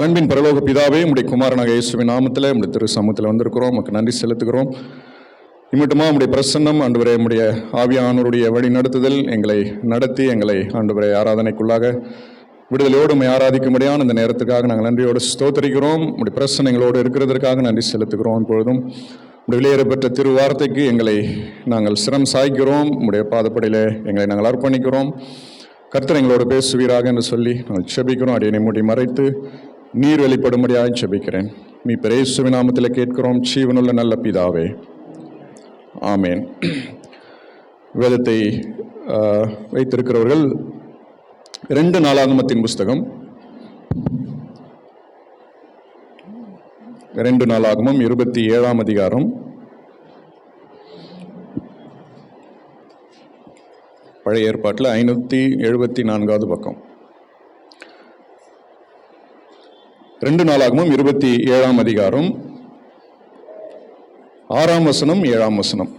அன்பின் பரலோக பிதாவே, உம்முடைய குமாரனாக இயேசுவின் நாமத்தில் உம்முடைய திரு சமூகத்தில் வந்திருக்கிறோம். உமக்கு நன்றி செலுத்துகிறோம். இம்மட்டுமா உம்முடைய பிரசன்னம் ஆண்டவரே, உம்முடைய ஆவியானவருடைய வழி நடத்துதல் எங்களை நடத்தி எங்களை ஆண்டவரே ஆராதனைக்குள்ளாக விடுதலையோடு உம்மை ஆராதிக்கும்படியான இந்த நேரத்துக்காக நாங்கள் நன்றியோடு ஸ்தோத்திரிக்கிறோம். உம்முடைய பிரசன்னம் எங்களோடு இருக்கிறதற்காக நன்றி செலுத்துகிறோம். இப்பொழுதும் உம்முடைய வெளியேறப்பட்ட திருவார்த்தைக்கு எங்களை நாங்கள் சிரம் சாய்க்கிறோம். உம்முடைய பாதப்படியிலே எங்களை நாங்கள் அர்ப்பணிக்கிறோம். கர்த்தர் எங்களோடு பேசுவீராக என்று சொல்லி நாங்கள் செபிக்கிறோம். அடியனை மூடி மறைத்து நீர் வெளிப்படும்படியாக செபிக்கிறேன். மீட்பர் இயேசுவின் நாமத்தில் கேட்கிறோம், ஜீவனுள்ள நல்ல பிதாவே, ஆமேன். வேதத்தை வைத்திருக்கிறவர்கள் 2 நாளாகமத்தின் புஸ்தகம், 2 நாளாகமம் 27ஆம் அதிகாரம், பழைய ஏற்பாட்டில் 574வது பக்கம். 2 நாளாகமம் 27ஆம் அதிகாரம் 6ஆம் வசனம் 7ஆம் வசனம்.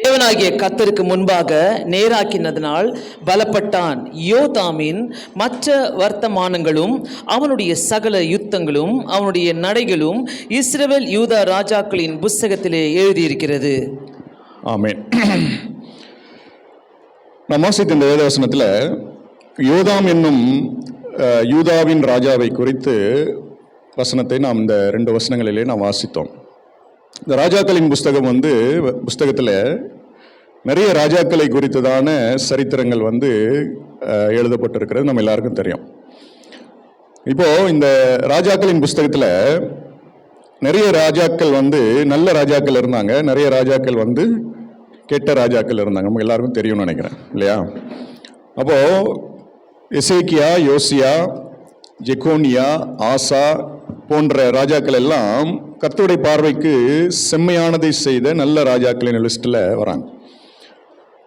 தேவனாகிய கர்த்தருக்கு முன்பாக நேராக்கினதனால் பலப்பட்டான். யோதாமின் மற்ற வர்த்தமானங்களும் அவனுடைய சகல யுத்தங்களும் அவனுடைய நடைகளும் இஸ்ரவேல் யூதா ராஜாக்களின் புஸ்தகத்திலே எழுதியிருக்கிறது. ஆமென். நாம் வாசித்த இந்த வேதவசனத்தில் யோதாம் என்னும் யூதாவின் ராஜாவை குறித்து வசனத்தை நாம் இந்த 2 வசனங்களிலே நாம் வாசித்தோம். இந்த ராஜாக்களின் புஸ்தகத்தில் நிறைய ராஜாக்களை குறித்ததான சரித்திரங்கள் எழுதப்பட்டிருக்கிறது நம்ம எல்லாருக்கும் தெரியும். இப்போ இந்த ராஜாக்களின் புஸ்தகத்தில் நிறைய ராஜாக்கள் நல்ல ராஜாக்கள் இருந்தாங்க, நிறைய ராஜாக்கள் கெட்ட ராஜாக்கள் இருந்தாங்க. நமக்கு எல்லாருக்கும் தெரியும்னு நினைக்கிறேன், இல்லையா? அப்போ எசேக்கியா, யோசியா, ஜெகோனியா, ஆசா போன்ற ராஜாக்கள் எல்லாம் கர்த்தருடைய பார்வைக்கு செம்மையானதை செய்த நல்ல ராஜாக்களின் லிஸ்ட்டில் வராங்க.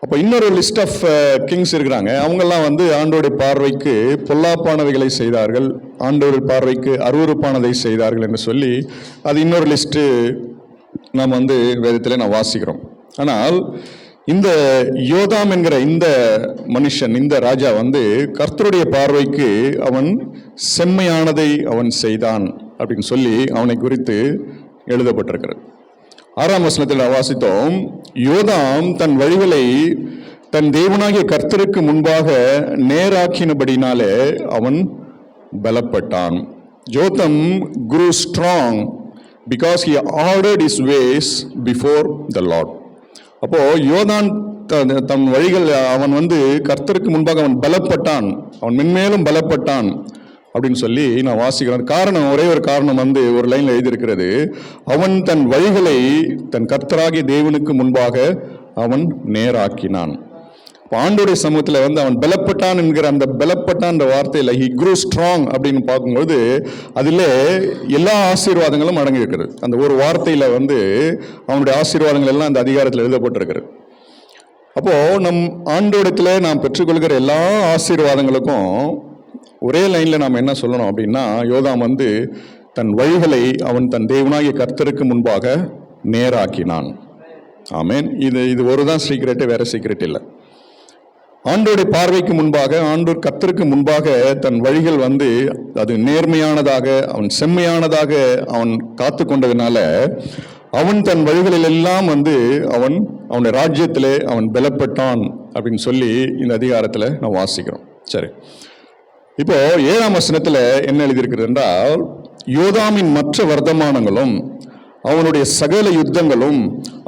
அப்போ இன்னொரு லிஸ்ட் ஆஃப் கிங்ஸ் இருக்கிறாங்க. அவங்கெல்லாம் ஆண்டவருடைய பார்வைக்கு பொல்லாப்பானவைகளை செய்தார்கள், ஆண்டவருடைய பார்வைக்கு அருவருப்பானதை செய்தார்கள் என்று சொல்லி அது இன்னொரு லிஸ்ட்டு நாம் வேதத்தில் நாம் வாசிக்கிறோம். ஆனால் இந்த யோதாம் என்கிற இந்த மனுஷன், இந்த ராஜா கர்த்தருடைய பார்வைக்கு அவன் செம்மையானதை அவன் செய்தான் அப்படின்னு சொல்லி அவனை குறித்து எழுதப்பட்டிருக்கிறது. 6ஆம் வசனத்தில் வாசித்தோம், யோதாம் தன் வழிகளை தன் தேவனாகிய கர்த்தருக்கு முன்பாக நேராக்கினபடினாலே அவன் பலப்பட்டான். யோதாம் grew strong because he ordered his ways before the Lord. அப்போ யோதான் தன் வழிகள் அவன் கர்த்தருக்கு முன்பாக அவன் பலப்பட்டான், அவன் மென்மேலும் பலப்பட்டான் அப்படின்னு சொல்லி நான் வாசிக்கிறேன். காரணம், ஒரே ஒரு காரணம் ஒரு லைன்ல எழுதியிருக்கிறது, அவன் தன் வழிகளை தன் கர்த்தராகிய தேவனுக்கு முன்பாக அவன் நேராக்கினான். ஆண்டோடைய சமூகத்தில் அவன் பலப்பட்டான் என்கிற அந்த பலப்பட்டான் வார்த்தையில் he grew strong அப்படின்னு பார்க்கும்போது அதில் எல்லா ஆசீர்வாதங்களும் அடங்கி இருக்கிறது. அந்த ஒரு வார்த்தையில் அவனுடைய ஆசீர்வாதங்கள் எல்லாம் அந்த அதிகாரத்தில் எழுதப்பட்டிருக்கிறது. அப்போ நம் ஆண்டோடத்தில் நாம் பெற்றுக்கொள்கிற எல்லா ஆசீர்வாதங்களுக்கும் ஒரே லைனில் நாம் என்ன சொல்லணும் அப்படின்னா, யோதாம் தன் வழிகளை அவன் தன் தேவனாகிய கர்த்தருக்கு முன்பாக நேராக்கினான். ஆமேன். இது ஒரு தான் சீக்ரெட்டு, வேற சீக்ரெட் இல்லை. ஆண்டோடைய பார்வைக்கு முன்பாக, ஆண்டோர் கர்த்தருக்கு முன்பாக தன் வழிகள் அது நேர்மையானதாக, அவன் செம்மையானதாக அவன் காத்து கொண்டதுனால அவன் தன் வழிகளில் எல்லாம் அவனுடைய ராஜ்யத்திலே அவன் பலப்பட்டான் அப்படின்னு சொல்லி இந்த அதிகாரத்தில் நான் வாசிக்கிறோம். சரி, இப்போ 7ஆம் வசனத்தில் என்ன எழுதியிருக்கிறது என்றால், யோதாமின் மற்ற வர்த்தமானங்களும் அவனுடைய சகல யுத்தங்களும்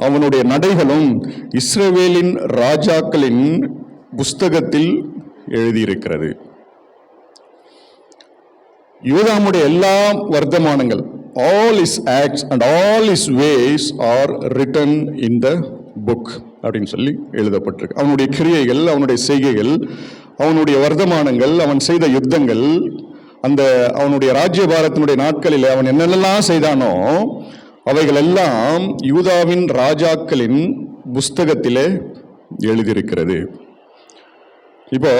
அவனுடைய நடைகளும் இஸ்ரவேலின் ராஜாக்களின் புஸ்தகத்தில் எழுதியிருக்கிறது. யோதாமுடைய எல்லா வர்த்தமானங்கள், all his acts and all his ways are written in the book அப்படின்னு சொல்லி எழுதப்பட்டிருக்கு. அவனுடைய கிரியைகள், அவனுடைய செய்கைகள், அவனுடைய வர்த்தமானங்கள், அவன் செய்த யுத்தங்கள், அந்த அவனுடைய ராஜ்யபாரத்தினுடைய நாட்களில் அவன் என்னென்னலாம் செய்தானோ அவைகள் எல்லாம் யூதாவின் ராஜாக்களின் புஸ்தகத்திலே எழுதியிருக்கிறது. இப்போ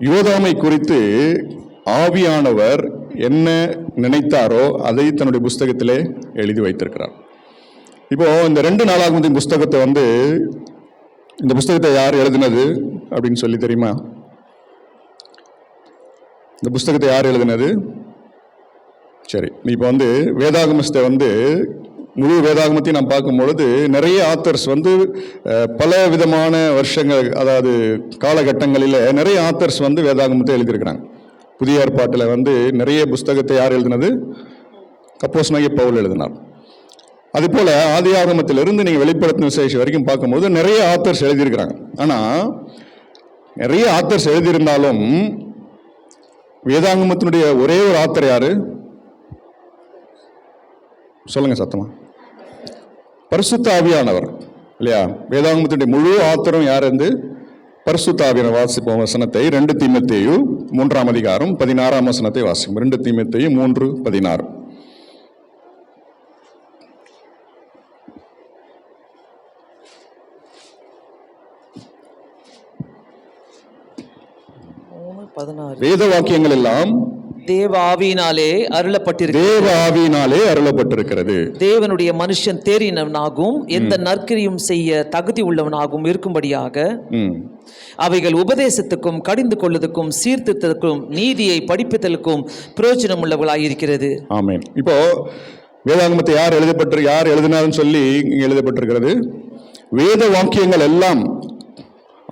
யோதாமை குறித்து ஆவியானவர் என்ன நினைத்தாரோ அதை தன்னுடைய புஸ்தகத்திலே எழுதி வைத்திருக்கிறார். இப்போ இந்த 2 நாளாகமத்தின் புஸ்தகத்தை இந்த புஸ்தகத்தை யார் எழுதினது அப்படின்னு சொல்லி தெரியுமா? இந்த புஸ்தகத்தை யார் எழுதினது? சரி, இப்போ வந்து வேதாகமத்தை வந்து முழு வேதாகமத்தையும் நாம் பார்க்கும் பொழுது நிறைய ஆத்தர்ஸ் வந்து பல விதமான வருஷங்கள், அதாவது காலகட்டங்களில் நிறைய ஆத்தர்ஸ் வந்து வேதாகமத்தை எழுதியிருக்கிறாங்க. புதிய ஏற்பாட்டில் வந்து நிறைய புஸ்தகத்தை யார் எழுதினது? அப்போஸ்தலனாகிய பவுல் எழுதினார். அதுபோல் ஆதி ஆகமத்திலிருந்து நீங்கள் வெளிப்படுத்தின விசேஷம் வரைக்கும் பார்க்கும்போது நிறைய ஆத்தர்ஸ் எழுதியிருக்கிறாங்க. ஆனால் நிறைய ஆத்தர்ஸ் எழுதியிருந்தாலும் வேதாகமத்தினுடைய ஒரே ஒரு ஆத்தர் யாரு? சொல்லுங்க சத்தமா. பரிசுத்த ஆவியானவர், இல்லையா? வேதாகமத்தினுடைய முழு ஆத்தரும் யார்? வந்து பரிசுத்த ஆவியானவர். வாசிப்போம் வசனத்தை. 2 தீமோத்தேயு 3ஆம் அதிகாரம் 16ஆம் வசனத்தை வாசிப்போம். 2 தீமோத்தேயு 3:16. வேத வாக்கியங்கள் எல்லாம் தேவ ஆவியினாலே அருளப்பட்டிருக்கிறது. தேவனுடைய மனுஷன் தேறினவனாகவும் எந்த நற்கிரியும் செய்ய தகுதி உள்ளவனாகவும் இருக்கும்படியாக அவைகள் உபதேசத்துக்கும் கடிந்து கொள்ளுதற்கும் சீர்திருத்தத்துக்கும் நீதியை படிப்பித்தலுக்கும் பிரயோஜனம் உள்ளவர்களாயிருக்கிறது. ஆமென். இப்போ வேதாகமத்தை யார் எழுதினார்னு சொல்லி இங்க எழுதப்பட்டிருக்கிறது. வேத வாக்கியங்கள் எல்லாம்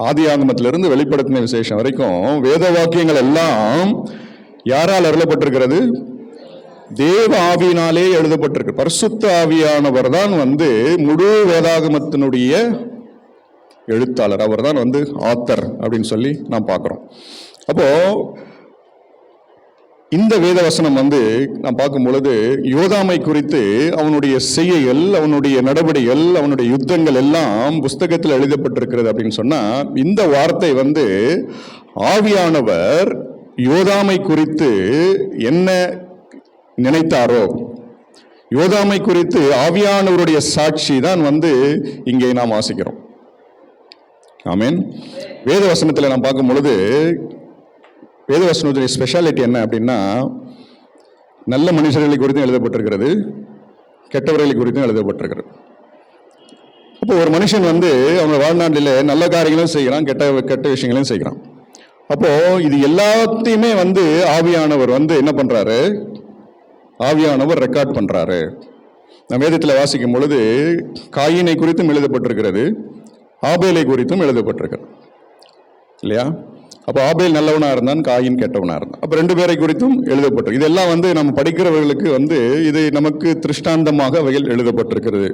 ஆதி ஆகமத்திலிருந்து வெளிப்படுத்தின விசேஷம் வரைக்கும் வேத வாக்கியங்கள் எல்லாம் யாரால் அருளப்பட்டிருக்கிறது? தேவ ஆவியினாலே எழுதப்பட்டிருக்கு. பரிசுத்த ஆவியானவர் தான் வந்து முழு வேதாகமத்தினுடைய எழுத்தாளர். அவர் தான் வந்து ஆத்தர் அப்படின்னு சொல்லி நாம் பார்க்கிறோம். அப்போ இந்த வேத வசனம் வந்து நாம் பார்க்கும் பொழுது யோதாமை குறித்து அவனுடைய செய்கைகள், அவனுடைய நடவடிக்கைகள், அவனுடைய யுத்தங்கள் எல்லாம் புஸ்தகத்தில் எழுதப்பட்டிருக்கிறது அப்படின்னு சொன்னா, இந்த வார்த்தை வந்து ஆவியானவர் யோதாமை குறித்து என்ன நினைத்தாரோ, யோதாமை குறித்து ஆவியானவருடைய சாட்சி தான் வந்து இங்கே நாம் வாசிக்கிறோம். ஆமென். வேத வசனத்தில் நாம் பார்க்கும் பொழுது வேதவசனத்துடைய ஸ்பெஷாலிட்டி என்ன அப்படின்னா, நல்ல மனுஷர்களை குறித்தும் எழுதப்பட்டிருக்கிறது, கெட்டவர்களை குறித்தும் எழுதப்பட்டிருக்கிறது. அப்போ ஒரு மனுஷன் வந்து அவங்க வாழ்நாட்டில் நல்ல காரியங்களும் செய்கிறான், கெட்ட விஷயங்களையும் செய்கிறான். அப்போ இது எல்லாத்தையுமே வந்து ஆவியானவர் வந்து என்ன பண்றாரு? ஆவியானவர் ரெக்கார்ட் பண்றாரு. நம்ம வேதத்தில் வாசிக்கும் பொழுது காயினை குறித்தும் எழுதப்பட்டிருக்கிறது, ஆபேலை குறித்தும் எழுதப்பட்டிருக்கிறது, இல்லையா? அப்போ ஆபேல் நல்லவனா இருந்தான், காயின் கெட்டவனா இருந்தான். அப்போ 2 பேரை குறித்தும் எழுதப்பட்டிருக்கு. இதெல்லாம் வந்து நம்ம படிக்கிறவர்களுக்கு வந்து இது நமக்கு திருஷ்டாந்தமாக அவைகள் எழுதப்பட்டிருக்கிறது.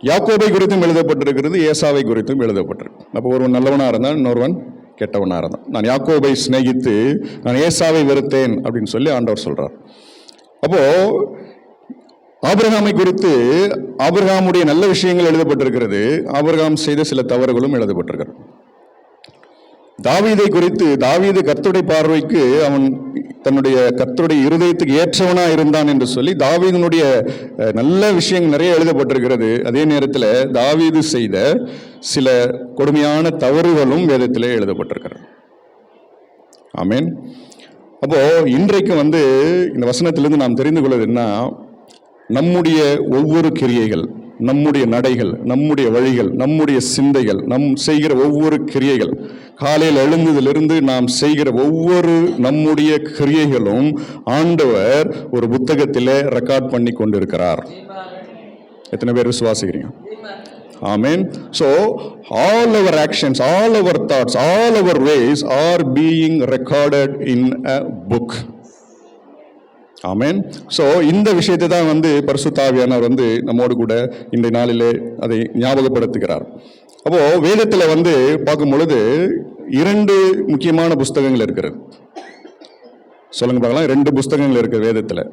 யாக்கோபை குறித்தும் எழுதப்பட்டிருக்கிறது, ஏசாவை குறித்தும் எழுதப்பட்டிருக்கு. அப்போ ஒருவன் நல்லவனா இருந்தான், இன்னொருவன் கெட்டவனா இருந்தான். நான் யாக்கோபை சிநேகித்து நான் ஏசாவை வெறுத்தேன் அப்படின்னு சொல்லி ஆண்டவர் சொல்றார். அப்போ ஆபிரகாமை குறித்து ஆபிரகாமுடைய நல்ல விஷயங்கள் எழுதப்பட்டிருக்கிறது, ஆபிரகாம் செய்த சில தவறுகளும் எழுதப்பட்டிருக்கிறது. தாவீதை குறித்து தாவீது கர்த்தருடைய பார்வைக்கு அவன் தன்னுடைய கர்த்தருடைய இருதயத்துக்கு ஏற்றவனா இருந்தான் என்று சொல்லி தாவீதினுடைய நல்ல விஷயங்கள் நிறைய எழுதப்பட்டிருக்கிறது. அதே நேரத்தில் தாவீது செய்த சில கொடுமையான தவறுகளும் வேதத்திலே எழுதப்பட்டிருக்கிறது. ஆமென். அப்போ இன்றைக்கு வந்து இந்த வசனத்திலிருந்து நாம் தெரிந்து கொள்வது என்ன, நம்முடைய ஒவ்வொரு கிரியைகள், நம்முடைய நடைகள், நம்முடைய வழிகள், நம்முடைய சிந்தைகள், செய்கிற ஒவ்வொரு கிரியைகள், காலையில் எழுந்ததிலிருந்து நாம் செய்கிற ஒவ்வொரு நம்முடைய கிரியைகளும் ஆண்டவர் ஒரு புத்தகத்திலே ரெக்கார்ட் பண்ணி கொண்டிருக்கிறார். எத்தனை பேர் விசுவாசிக்கிறீங்க? ஆமென். So all our actions, all our thoughts, all our ways are being recorded in a book. Amen. So இந்த விஷயத்தை தான் வந்து பரிசுத்த ஆவியானவர் வந்து நம்மோடு கூட இந்த நாளிலே அதை ஞாபகப்படுத்துகிறார். அப்போ வேதத்தில் வந்து பார்க்கும் பொழுது 2 முக்கியமான புஸ்தகங்கள் இருக்கிறது. சொல்லுங்க பார்க்கலாம். 2 புஸ்தகங்கள் இருக்கு வேதத்தில்.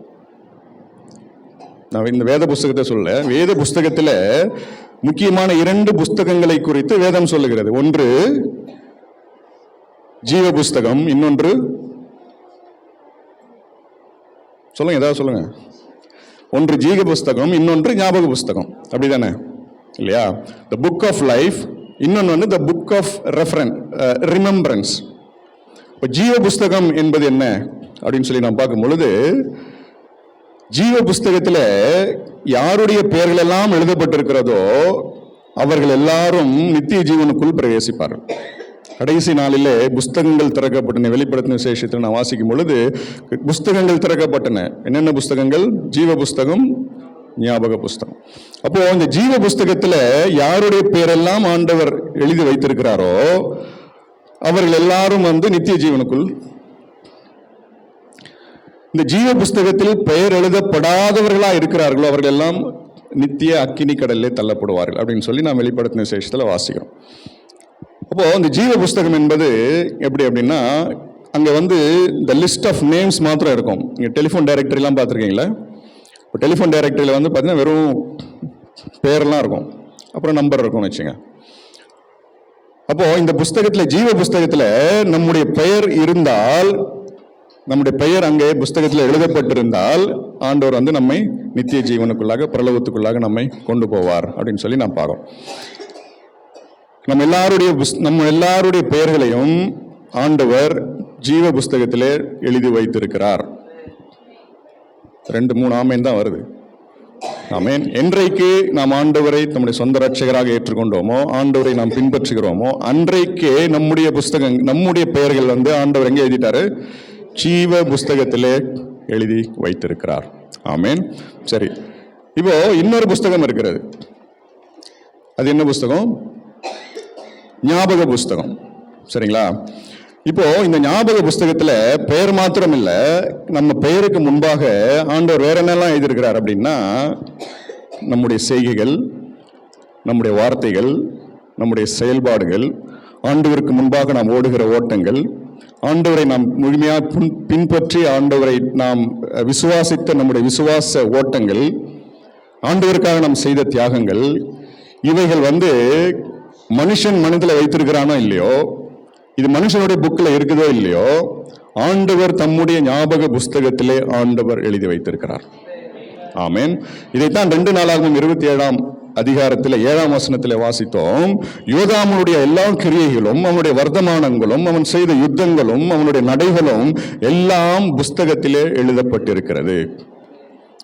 நான் இந்த வேத புஸ்தகத்தை சொல்ல, வேத புஸ்தகத்தில் முக்கியமான 2 புஸ்தகங்களை குறித்து வேதம் சொல்லுகிறது. ஒன்று ஜீவ புஸ்தகம், இன்னொன்று சொல்லுங்க, ஏதாவது சொல்லுங்க. ஒன்று ஜீவ புஸ்தகம், இன்னொன்று ஞாபக புஸ்தகம், அப்படிதானே? இல்லையா? த புக் ஆஃப் லைஃப், இன்னொன்று வந்து த புக் ஆஃப் ரிமெம்பரன்ஸ். இப்போ ஜீவ புஸ்தகம் என்பது என்ன அப்படின்னு சொல்லி நாம் பார்க்கும் பொழுது, ஜீவ புஸ்தகத்தில் யாருடைய பெயர்கள் எல்லாம் எழுதப்பட்டிருக்கிறதோ அவர்கள் எல்லாரும் நித்திய ஜீவனுக்குள் பிரவேசிப்பார்கள். கடைசி நாளிலே புஸ்தகங்கள் திறக்கப்பட்டன. வெளிப்படுத்தின விசேஷத்தில் நான் வாசிக்கும் பொழுது புஸ்தகங்கள் திறக்கப்பட்டன. என்னென்ன புஸ்தகங்கள்? ஜீவ புஸ்தகம், ஞாபக புஸ்தகம். அப்போ இந்த ஜீவ புஸ்தகத்துல யாருடைய பேரெல்லாம் ஆண்டவர் எழுதி வைத்திருக்கிறாரோ அவர்கள் எல்லாரும் நித்திய ஜீவனுக்குள். இந்த ஜீவ புஸ்தகத்தில் பெயர் எழுதப்படாதவர்களா இருக்கிறார்களோ அவர்கள் எல்லாம் நித்திய அக்கினி கடலிலே தள்ளப்படுவார்கள் அப்படின்னு சொல்லி நாம் வெளிப்படுத்தின விசேஷத்துல வாசிக்கிறோம். அப்போ இந்த ஜீவ புஸ்தகம் என்பது எப்படி அப்படின்னா, அங்க இந்த லிஸ்ட் ஆஃப் நேம்ஸ் மாத்திரம் இருக்கும். நீங்க டெலிஃபோன் டைரக்டரிலாம் பார்த்துருக்கீங்களா? இப்போ டெலிஃபோன் டைரக்டரியில் பார்த்தீங்கன்னா வெறும் பேரெல்லாம் இருக்கும், அப்புறம் நம்பர் இருக்கும்னு வச்சுங்க. அப்போ இந்த புஸ்தகத்தில், ஜீவ புஸ்தகத்தில் நம்முடைய பெயர் இருந்தால், நம்முடைய பெயர் அங்கே புஸ்தகத்தில் எழுதப்பட்டிருந்தால் ஆண்டவர் நம்மை நித்திய ஜீவனுக்குள்ளாக, பிரலோகத்துக்குள்ளாக நம்மை கொண்டு போவார் அப்படின்னு சொல்லி நாம் பார்க்கிறோம். நம்ம எல்லாருடைய பெயர்களையும் ஆண்டவர் ஜீவ புஸ்தகத்திலே எழுதி வைத்திருக்கிறார். 2-3 ஆமேன் தான் வருது. ஆமேன். என்றைக்கு நாம் ஆண்டவரை நம்முடைய சொந்த ரட்சகராக ஏற்றுக்கொண்டோமோ, ஆண்டவரை நாம் பின்பற்றுகிறோமோ, அன்றைக்கே நம்முடைய பெயர்கள் ஆண்டவர் எங்கே எழுதிட்டாரு? ஜீவ புஸ்தகத்திலே எழுதி வைத்திருக்கிறார். ஆமேன். சரி, இப்போ இன்னொரு புஸ்தகம் இருக்கிறது. அது என்ன புஸ்தகம்? ஞாபக புஸ்தகம். சரிங்களா? இப்போ இந்த ஞாபக புஸ்தகத்துல பெயர் மாத்திரம் இல்ல, நம்ம பெயருக்கு முன்பாக ஆண்டவர் வேற என்னெல்லாம் எழுதியிருக்கிறார் அப்படின்னா, நம்முடைய செய்கைகள், நம்முடைய வார்த்தைகள், நம்முடைய செயல்பாடுகள், ஆண்டவருக்கு முன்பாக நாம் ஓடுகிற ஓட்டங்கள், ஆண்டவரை நாம் முழுமையாக பின்பற்றி ஆண்டவரை நாம் விசுவாசித்த நம்முடைய விசுவாச ஓட்டங்கள், ஆண்டவருக்காக நாம் செய்த தியாகங்கள், இவைகள் மனுஷன் மனதில் வைத்திருக்கிறானோ இல்லையோ, இது மனுஷனுடைய புக்கில் இருக்குதோ இல்லையோ, ஆண்டவர் தம்முடைய ஞாபக புஸ்தகத்திலே ஆண்டவர் எழுதி வைத்திருக்கிறார். ஆமேன். இதைத்தான் 2 நாளாகமம் 27ஆம் அதிகாரத்தில் 7ஆம் வசனத்தில் வாசித்தோம். யோதாமுடைய எல்லா கிரியைகளும், அவனுடைய வர்த்தமானங்களும், அவன் செய்த யுத்தங்களும், அவனுடைய நடைகளும் எல்லாம் புஸ்தகத்திலே எழுதப்பட்டிருக்கிறது.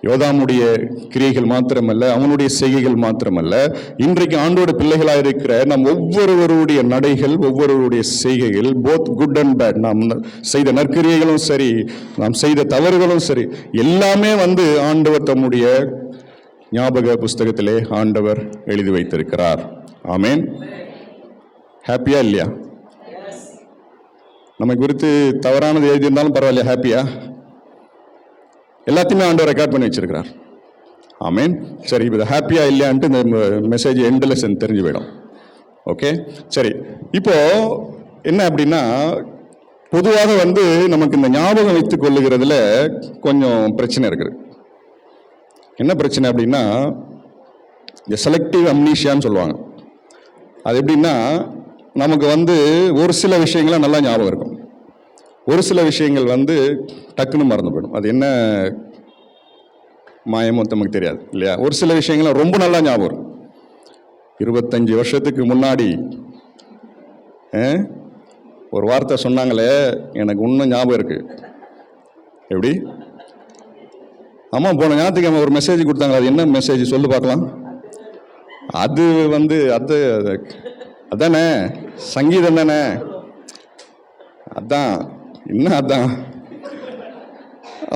யோதாமுடைய கிரியைகள் மாத்திரமல்ல, அவனுடைய செய்கைகள் மாத்திரமல்ல, இன்றைக்கு ஆண்டோட பிள்ளைகளாக இருக்கிற நம் ஒவ்வொருவருடைய நடைகள், ஒவ்வொருவருடைய செய்கைகள், போத் குட் அண்ட் பேட், நாம் செய்த நற்கிரியைகளும் சரி, நாம் செய்த தவறுகளும் சரி, எல்லாமே ஆண்டவர் தம்முடைய ஞாபக புஸ்தகத்திலே ஆண்டவர் எழுதி வைத்திருக்கிறார். ஆமேன். ஹாப்பியா இல்லையா? நம்ம குறித்து தவறானது எழுதியிருந்தாலும் பரவாயில்லையா? ஹாப்பியா? எல்லாத்தையுமே ஆண்டவர் ரெக்கார்ட் பண்ணி வச்சிருக்கிறார். ஆமேன். சரி, இப்போ ஹாப்பியா இல்லையான்ட்டு இந்த மெசேஜ் எண்டில் தெரிஞ்சு போயிடும். ஓகே, சரி. இப்போ என்ன அப்படின்னா, பொதுவாக நமக்கு இந்த ஞாபகம் வைத்துக் கொள்ளுகிறதுல கொஞ்சம் பிரச்சனை இருக்குது. என்ன பிரச்சனை அப்படின்னா, இந்த செலக்டிவ் அம்னீஷியான்னு சொல்லுவாங்க. அது எப்படின்னா, நமக்கு ஒரு சில விஷயங்கள்லாம் நல்லா ஞாபகம் இருக்கும், ஒரு சில விஷயங்கள் டக்குன்னு மறந்து போயிடும். அது என்ன மாயமோ நமக்கு தெரியாது இல்லையா? ஒரு சில விஷயங்கள் ரொம்ப நல்லா ஞாபகம் இருக்கும். 25 வருஷத்துக்கு முன்னாடி ஒரு வார்த்தை சொன்னாங்களே, எனக்கு இன்னும் ஞாபகம் இருக்கு. எப்படி? ஆமா, போன ஞாயிற்றுக்கிழமை ஒரு மெசேஜ் கொடுத்தாங்க. அது என்ன மெசேஜ் சொல்லு பார்க்கலாம்? அது அது அதானே, சங்கீதம் தானே? அதான் என்ன? அதான்.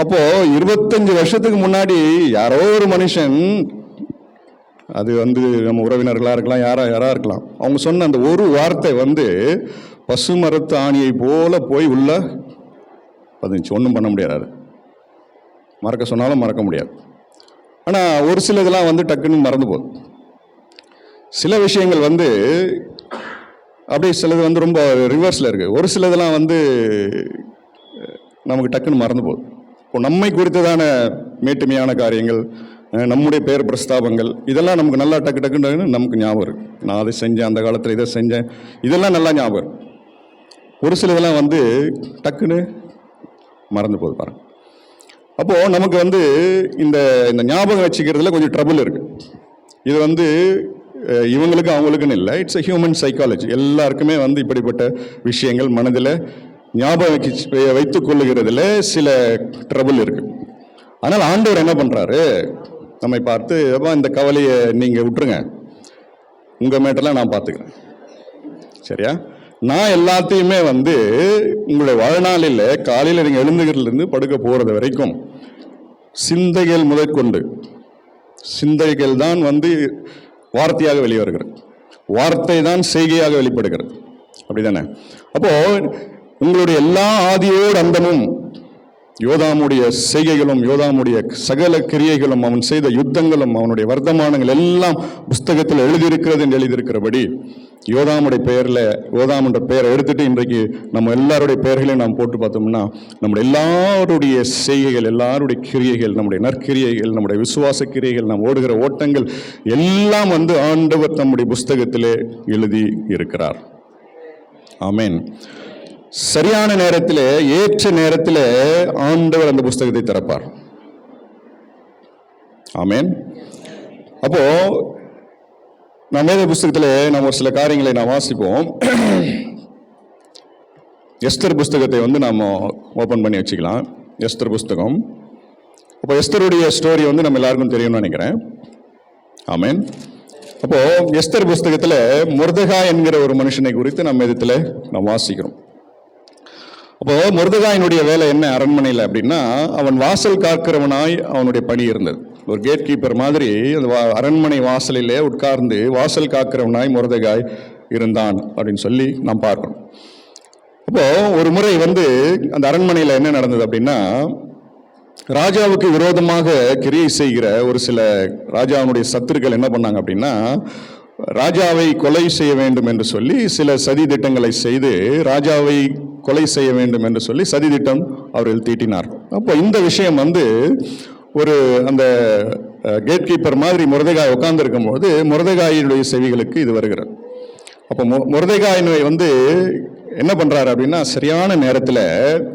அப்போ 25 வருஷத்துக்கு முன்னாடி யாரோ ஒரு மனுஷன், அது நம்ம உறவினர்களா இருக்கலாம், யாரா இருக்கலாம், அவங்க சொன்ன அந்த ஒரு வார்த்தை பசுமரத்து ஆணியை போல போய் உள்ள பதினஞ்சு. ஒன்றும் பண்ண முடியாது. மறக்க சொன்னாலும் மறக்க முடியாது. ஆனால் ஒரு சில இதெல்லாம் டக்குன்னு மறந்து போகுது. சில விஷயங்கள் அப்படியே சிலது ரொம்ப ரிவர்ஸில் இருக்குது. ஒரு சிலதெல்லாம் நமக்கு டக்குன்னு மறந்து போகுது. இப்போ நம்மை குறித்ததான மேட்டுமையான காரியங்கள், நம்முடைய பெயர் பிரஸ்தாபங்கள், இதெல்லாம் நமக்கு நல்லா டக்குன்னு நமக்கு ஞாபகம் இருக்குது. நான் அதை செஞ்சேன், அந்த காலத்தில் இதை செஞ்சேன், இதெல்லாம் நல்லா ஞாபகம் இருக்கு. ஒரு சிலதெல்லாம் டக்குன்னு மறந்து போகுது பாருங்க. அப்போது நமக்கு இந்த ஞாபகம் வச்சுக்கிறதுல கொஞ்சம் ட்ரபிள் இருக்குது. இது இவங்களுக்கு அவங்களுக்குன்னு இல்லை, இட்ஸ் எ ஹியூமன் சைக்காலஜி. எல்லாருக்குமே இப்படிப்பட்ட விஷயங்கள் மனதில் ஞாபகம் வைத்துக் கொள்ளுகிறதுல சில ட்ரபிள் இருக்கு. ஆனால் ஆண்டவர் என்ன பண்றாரு, நம்மை பார்த்து, இந்த கவலையை நீங்க விட்டுருங்க, உங்க மேட்டெல்லாம் நான் பார்த்துக்கிறேன், சரியா? நான் எல்லாத்தையுமே வந்து உங்களுடைய வாழ்நாளில் காலையில் நீங்கள் எழுந்துகிறதுலேருந்து படுக்க போகிறது வரைக்கும் சிந்தைகள் முதற்கொண்டு, சிந்தைகள் தான் வந்து வார்த்தையாக வெளிவருகிறது, வார்த்தை தான் செய்கையாக வெளிப்படுகிறது, அப்படிதானே? அப்போ உங்களுடைய எல்லா ஆதியோடு அந்தமும் யோதாமுடைய செய்கைகளும் யோதாமுடைய சகல கிரியைகளும் அவன் செய்த யுத்தங்களும் அவனுடைய வர்த்தமானங்கள் எல்லாம் புஸ்தகத்தில் எழுதியிருக்கிறது என்று எழுதியிருக்கிறபடி யோதாமுடைய பெயரில் யோதாமுடைய பெயரை எடுத்துட்டு இன்றைக்கு நம்ம எல்லாருடைய பெயர்களையும் நாம் போட்டு பார்த்தோம்னா நம்முடைய எல்லாருடைய செய்கைகள், எல்லாருடைய கிரியைகள், நம்முடைய நற்கிரியைகள், நம்முடைய விசுவாச கிரியைகள், நாம் ஓடுகிற ஓட்டங்கள் எல்லாம் வந்து ஆண்டவர் நம்முடைய புஸ்தகத்திலே எழுதி இருக்கிறார். ஆமென். சரியான நேரத்தில், ஏற்ற நேரத்தில் ஆண்டவர் அந்த புஸ்தகத்தை திறப்பார். ஆமென். அப்போ நம்ம வேத புஸ்தகத்தில் நம்ம ஒரு சில காரியங்களை நாம் வாசிப்போம். எஸ்தர் புஸ்தகத்தை வந்து நாம் ஓப்பன் பண்ணி வச்சுக்கலாம். எஸ்தர் புஸ்தகம். அப்போ எஸ்தருடைய ஸ்டோரி வந்து நம்ம எல்லாருக்கும் தெரியும்னு நினைக்கிறேன். ஆமென். அப்போ எஸ்தர் புஸ்தகத்தில் மொர்தெகாய் என்கிற ஒரு மனுஷனை குறித்து நம்ம விதத்தில் நாம் வாசிக்கிறோம். அப்போ மொர்தெகாயினுடைய வேலை என்ன அரண்மனையில் அப்படின்னா, அவன் வாசல் காக்கிறவனாய் அவனுடைய பணி இருந்தது. ஒரு கேட் கீப்பர் மாதிரி அந்த அரண்மனை வாசலிலே உட்கார்ந்து வாசல் காக்கிறவனாய் மொர்தெகாய் இருந்தான் அப்படின்னு சொல்லி நாம் பார்க்கணும். அப்போ ஒரு முறை வந்து அந்த அரண்மனையில் என்ன நடந்தது அப்படின்னா, ராஜாவுக்கு விரோதமாக கிரியை செய்கிற ஒரு சில ராஜாவுடைய சத்துருக்கள் என்ன பண்ணாங்க அப்படின்னா, ராஜாவை கொலை செய்ய வேண்டும் என்று சொல்லி சில சதி திட்டங்களை செய்து ராஜாவை கொலை செய்ய வேண்டும் என்று சொல்லி சதி திட்டம் அவர்கள் தீட்டினார். அப்போ இந்த விஷயம் வந்து ஒரு அந்த கேட் கீப்பர் மாதிரி மொர்தெகாய் உட்கார்ந்து இருக்கும் போது மொர்தெகாயினுடைய செவிகளுக்கு இது வருகிறது. அப்போ மொர்தெகாயினை வந்து என்ன பண்றாரு அப்படின்னா, சரியான நேரத்தில்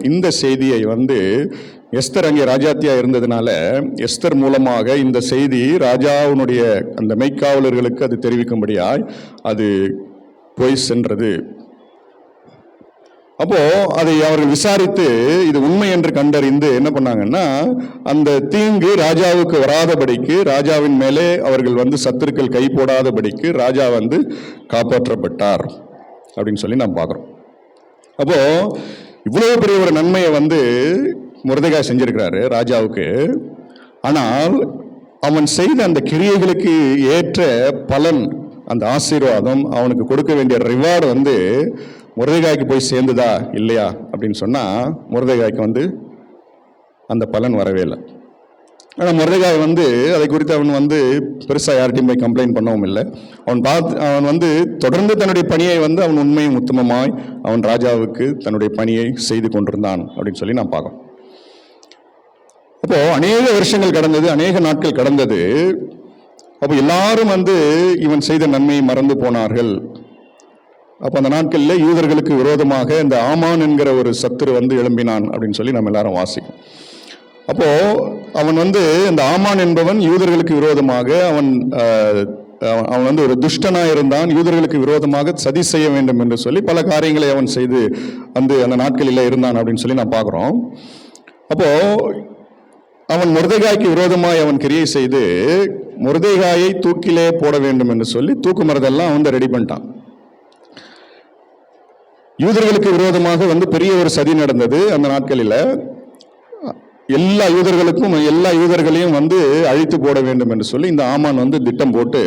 இந்த செய்தியை வந்து எஸ்தர் அங்கே ராஜாத்தியா இருந்ததுனால எஸ்தர் மூலமாக இந்த செய்தி ராஜாவுடைய அந்த மெய்க்காவலர்களுக்கு அது தெரிவிக்கும்படியாய் அது போய் சென்றது. அப்போ அதை அவர்கள் விசாரித்து இது உண்மை என்று கண்டறிந்து என்ன பண்ணாங்கன்னா, அந்த தீங்கு ராஜாவுக்கு வராதபடிக்கு, ராஜாவின் மேலே அவர்கள் வந்து சத்துருக்கள் கை போடாதபடிக்கு ராஜா வந்து காப்பாற்றப்பட்டார் அப்படின்னு சொல்லி நாம் பார்க்குறோம். அப்போ இவ்வளவு பெரிய ஒரு நன்மையை வந்து மொர்தெகாய் செஞ்சிருக்கிறாரு ராஜாவுக்கு. ஆனால் அவன் செய்த அந்த கிரியைகளுக்கு ஏற்ற பலன், அந்த ஆசீர்வாதம், அவனுக்கு கொடுக்க வேண்டிய ரிவார்டு வந்து மொர்தெகாய்க்கு போய் சேர்ந்துதா இல்லையா அப்படின்னு சொன்னால் மொர்தெகாய்க்கு வந்து அந்த பலன் வரவே இல்லை. ஆனால் மொர்தெகாய் வந்து அதை குறித்து அவன் வந்து பெருசாக யார்கிட்டையும் போய் கம்ப்ளைண்ட் பண்ணவும் இல்லை. அவன் வந்து தொடர்ந்து தன்னுடைய பணியை வந்து அவன் உண்மையும் உத்தமமாய் அவன் ராஜாவுக்கு தன்னுடைய பணியை செய்து கொண்டிருந்தான் அப்படின்னு சொல்லி நான் பார்க்கணும். அப்போ அநேக வருஷங்கள் கடந்தது, அநேக நாட்கள் கடந்தது. அப்போ எல்லாரும் வந்து இவன் செய்த நன்மையை மறந்து போனார்கள். அப்போ அந்த நாட்களில் யூதர்களுக்கு விரோதமாக இந்த ஆமான் என்கிற ஒரு சத்துரு வந்து எழும்பினான் அப்படின்னு சொல்லி நம்ம எல்லாரும் வாசிக்கும். அப்போ அவன் வந்து இந்த ஆமான் என்பவன் யூதர்களுக்கு விரோதமாக அவன் வந்து ஒரு துஷ்டனாக இருந்தான். யூதர்களுக்கு விரோதமாக சதி செய்ய வேண்டும் என்று சொல்லி பல காரியங்களை அவன் செய்து அந்த நாட்களில் இருந்தான் அப்படின்னு சொல்லி நான் பார்க்குறோம். அப்போ அவன் மொர்தெகாய்க்கு விரோதமாய் அவன் கிரியை செய்து மொர்தெகாயை தூக்கிலே போட வேண்டும் என்று சொல்லி தூக்கு மரத்தெல்லாம் வந்து ரெடி பண்ணிட்டான். யூதர்களுக்கு விரோதமாக வந்து பெரிய ஒரு சதி நடந்தது அந்த நாட்களில். எல்லா யூதர்களையும் வந்து அழித்து போட வேண்டும் என்று சொல்லி இந்த ஆமான் வந்து திட்டம் போட்டு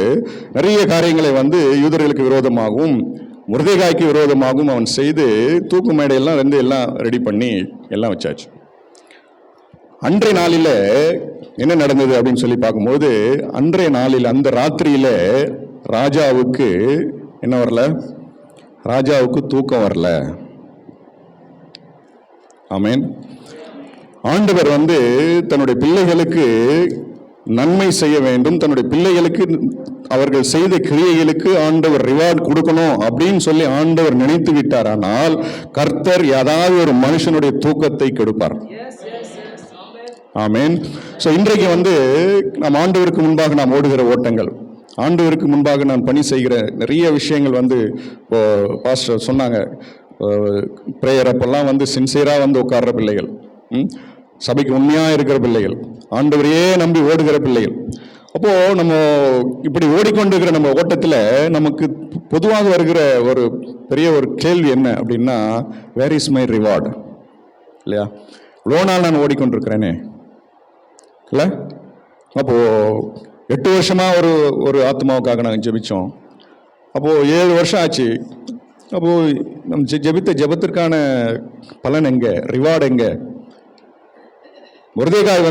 நிறைய காரியங்களை வந்து யூதர்களுக்கு விரோதமாகவும் மொர்தெகாய்க்கு விரோதமாகவும் அவன் செய்து தூக்கு மேடையெல்லாம் வந்து எல்லாம் ரெடி பண்ணி எல்லாம் வச்சாச்சு. அன்றைய நாளில் என்ன நடந்தது அப்படின்னு சொல்லி பார்க்கும்போது, அன்றைய நாளில் அந்த ராத்திரியில ராஜாவுக்கு என்ன வரல, ராஜாவுக்கு தூக்கம் வரல. ஆமென். ஆண்டவர் வந்து தன்னுடைய பிள்ளைகளுக்கு நன்மை செய்ய வேண்டும், தன்னுடைய பிள்ளைகளுக்கு அவர்கள் செய்த கிரியைகளுக்கு ஆண்டவர் ரிவார்டு கொடுக்கணும் அப்படின்னு சொல்லி ஆண்டவர் நினைத்து விட்டார். ஆனால் கர்த்தர் ஏதாவது ஒரு மனுஷனுடைய தூக்கத்தை கெடுப்பார். ஆமென். ஸோ இன்றைக்கு வந்து நாம் ஆண்டவருக்கு முன்பாக நாம் ஓடுகிற ஓட்டங்கள், ஆண்டவருக்கு முன்பாக நான் பணி செய்கிற நிறைய விஷயங்கள் வந்து இப்போ பாஸ்டர் சொன்னாங்க, ப்ரேயர் அப்பெல்லாம் வந்து சின்சியராக வந்து உட்கார்ற பிள்ளைகள், சபைக்கு உண்மையாக இருக்கிற பிள்ளைகள், ஆண்டவரையே நம்பி ஓடுகிற பிள்ளைகள். அப்போ நம்ம இப்படி ஓடிக்கொண்டிருக்கிற நம்ம ஓட்டத்தில் நமக்கு பொதுவாக வருகிற ஒரு பெரிய ஒரு கேள்வி என்ன அப்படின்னா, வேர் இஸ் மை ரிவார்டு? இல்லையா? இவ்வளோ நாள் நான் ஓடிக்கொண்டிருக்கிறேனே இல்லை? அப்போ 8 வருஷமா ஒரு ஆத்மாவுக்காக நாங்கள் ஜெபிச்சோம். அப்போ 7 வருஷம் ஆச்சு. அப்போ நம் ஜெபித்த ஜெபத்திற்கான பலன் எங்க? ரிவார்டு எங்க? மொர்தெகாய்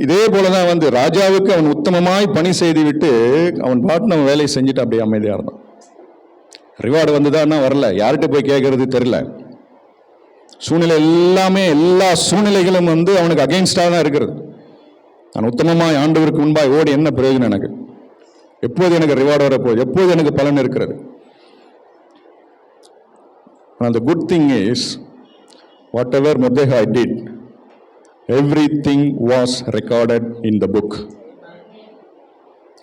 இதே போலதான் ராஜாவுக்கு அவன் உத்தமமாய் பணி செய்து விட்டு அவன் பாட்டு நம்ம வேலையை செஞ்சுட்டு அப்படியே அமைதியா இருந்தான். ரிவார்டு வந்துதான்னா வரல. யார்கிட்ட போய் கேட்கறது தெரியல. சூழ்நிலை எல்லாமே, எல்லா சூழ்நிலைகளும் அவனுக்கு அகைன்ஸ்டா தான் இருக்கிறது. நான் உத்தமமாய் ஆண்டவருக்கு முன்பாய் ஓடி என்ன பிரயோஜனம் எனக்கு? எப்போது எனக்கு ரிவார்டு வரப்போகுது? எப்போது எனக்கு பலன் இருக்கிறது? The good thing is, whatever Mordecai did, everything was recorded in the book.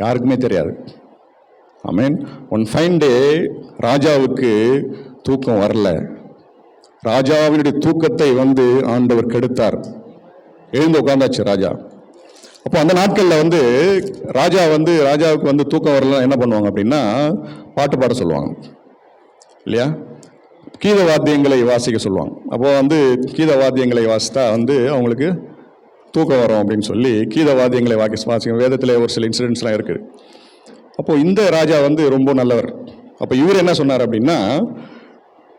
யாருக்குமே தெரியாது. ஆமென். ஒன் ஃபைன் டே ராஜாவுக்கு தூக்கம் வரல. ராஜாவினுடைய தூக்கத்தை ஆண்டவர் கெடுத்தார். எழுந்து உட்கார்ந்தாச்சு ராஜா. அப்போ அந்த நாட்களில் ராஜாவுக்கு தூக்கம் வரல என்ன பண்ணுவாங்க அப்படின்னா, பாட்டு பாட சொல்லுவாங்க இல்லையா? கீத வாத்தியங்களை வாசிக்க சொல்லுவாங்க. அப்போ கீத வாத்தியங்களை வாசித்தா அவங்களுக்கு தூக்கம் வரும் அப்படின்னு சொல்லி கீத வாத்தியங்களை வாசிக்க வேதத்தில் ஒரு சில இன்சிடென்ட்ஸ்லாம் இருக்குது. அப்போ இந்த ராஜா ரொம்ப நல்லவர். அப்போ இவர் என்ன சொன்னார் அப்படின்னா,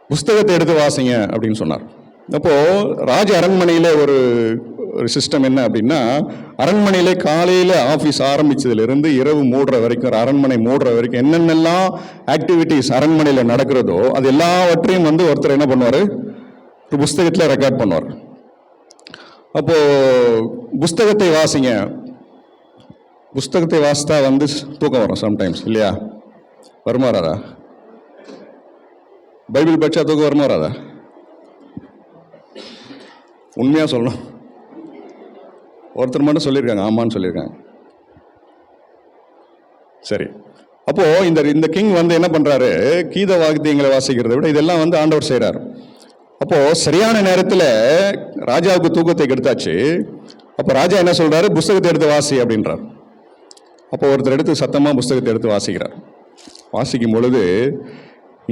புஸ்தகத்தை எடுத்து வாசிங்க அப்படின்னு சொன்னார். அப்போ ராஜ அரண்மனையில ஒரு சிஸ்டம் என்ன அப்படின்னா, அரண்மனையில காலையில ஆபீஸ் ஆரம்பிச்சதுல இரவு மூடுற வரைக்கும், அரண்மனை மூடுற வரைக்கும் என்னென்னலாம் ஆக்டிவிட்டிஸ் அரண்மனையில நடக்கிறதோ அது எல்லாவற்றையும் ஒருத்தர் என்ன பண்ணுவாரு, ஒரு புஸ்தகத்துல ரெக்கார்ட் பண்ணுவார். அப்போ புஸ்தகத்தை வாசிங்க. புஸ்தகத்தை வாசித்தா தூக்கம் வரும் சம்டைம்ஸ் இல்லையா? வருமா வராதா? பைபிள் படிச்சா தூக்கம் வருமா வராதா? உண்மையா சொல்லணும். ஒருத்தர் சொல்லியிருக்காங்க, ஆமான்னு சொல்லியிருக்காங்க. சரி, அப்போ இந்த கிங் என்ன பண்றாரு, கீத வாத்தியங்களை வாசிக்கிறதை விட இதெல்லாம் ஆண்டவர் செய்யறாரு. அப்போ சரியான நேரத்தில் ராஜாவுக்கு தூக்கத்தை கெடுத்தாச்சு. அப்போ ராஜா என்ன சொல்றாரு, புஸ்தகத்தை எடுத்து வாசி அப்படின்றார். அப்போ ஒருத்தர் எடுத்து சத்தமா புஸ்தகத்தை எடுத்து வாசிக்கிறார். வாசிக்கும் பொழுது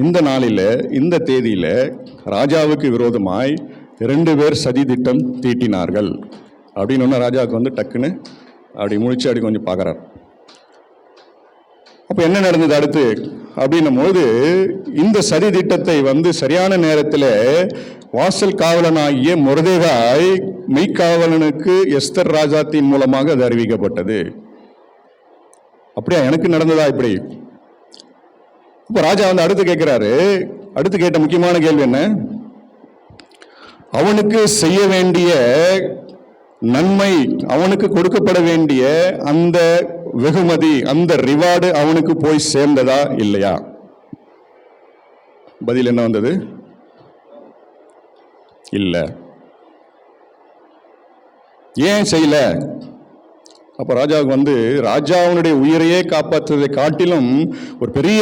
இந்த நாளில் இந்த தேதியில ராஜாவுக்கு விரோதமாய் 2 பேர் சதி திட்டம் தீட்டினார்கள் அப்படின்னு ராஜாவுக்கு டக்குன்னு அப்படி முழிச்சு அப்படி கொஞ்சம் பார்க்குறாரு. அப்போ என்ன நடந்தது அடுத்து அப்படின்னும் போது, இந்த சதி திட்டத்தை சரியான நேரத்தில் வாசல் காவலனாகிய மொர்தெகாய் மெய்க்காவலனுக்கு எஸ்தர் ராஜாத்தின் மூலமாக அது அறிவிக்கப்பட்டது. அப்படியா எனக்கு நடந்ததா இப்படி? இப்போ ராஜா அடுத்து கேட்கிறாரு. அடுத்து கேட்ட முக்கியமான கேள்வி என்ன, அவனுக்கு செய்ய வேண்டிய நன்மை, அவனுக்கு கொடுக்கப்பட வேண்டிய அந்த வெகுமதி, அந்த ரிவார்டு அவனுக்கு போய் சேர்ந்ததா இல்லையா? பதில் என்ன வந்தது? இல்ல. ஏன் செய்யல? அப்ப ராஜாவுக்கு ராஜாவுடைய உயிரையே காப்பாற்றுவதை காட்டிலும் ஒரு பெரிய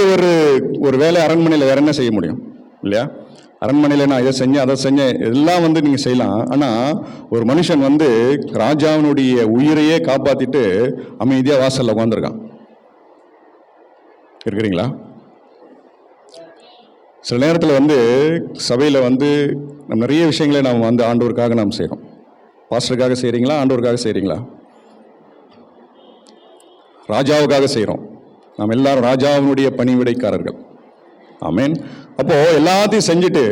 ஒரு வேலை அரண்மனையில் வேற என்ன செய்ய முடியும் இல்லையா? அரண்மனையில் நான் இதை செஞ்சேன் அதை செஞ்சேன் எல்லாம் நீங்கள் செய்யலாம். ஆனால் ஒரு மனுஷன் ராஜாவினுடைய உயிரையே காப்பாற்றிட்டு அமைதியாக வாசலில் உட்காந்துருக்கான். இருக்கிறீங்களா? சில நேரத்தில் சபையில் நம்ம நிறைய விஷயங்களை நாம் ஆண்டவருக்காக நாம் செய்கிறோம். பாஸ்டருக்காக செய்கிறீங்களா, ஆண்டவருக்காக செய்கிறீங்களா? ராஜாவுக்காக செய்கிறோம். நாம் எல்லாரும் ராஜாவினுடைய பணிவிடைக்காரர்கள். ஆமென். அப்போ எல்லாத்தையும் செஞ்சுட்டு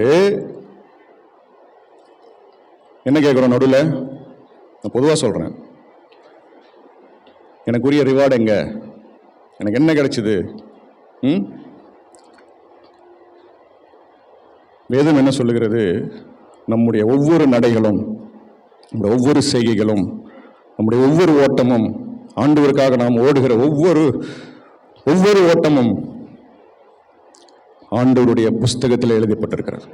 என்ன கேட்குறோம் நடுவில்? நான் பொதுவாக சொல்கிறேன், எனக்குரிய ரிவார்டு எங்க? எனக்கு என்ன கிடைச்சிது? வேதம் என்ன சொல்லுகிறது? நம்முடைய ஒவ்வொரு நடைகளும், நம்முடைய ஒவ்வொரு செய்கைகளும், நம்முடைய ஒவ்வொரு ஓட்டமும், ஆண்டவருக்காக நாம் ஓடுகிற ஒவ்வொரு ஓட்டமும் ஆண்டவருடைய புஸ்தகத்தில் எழுதப்பட்டிருக்கிறது.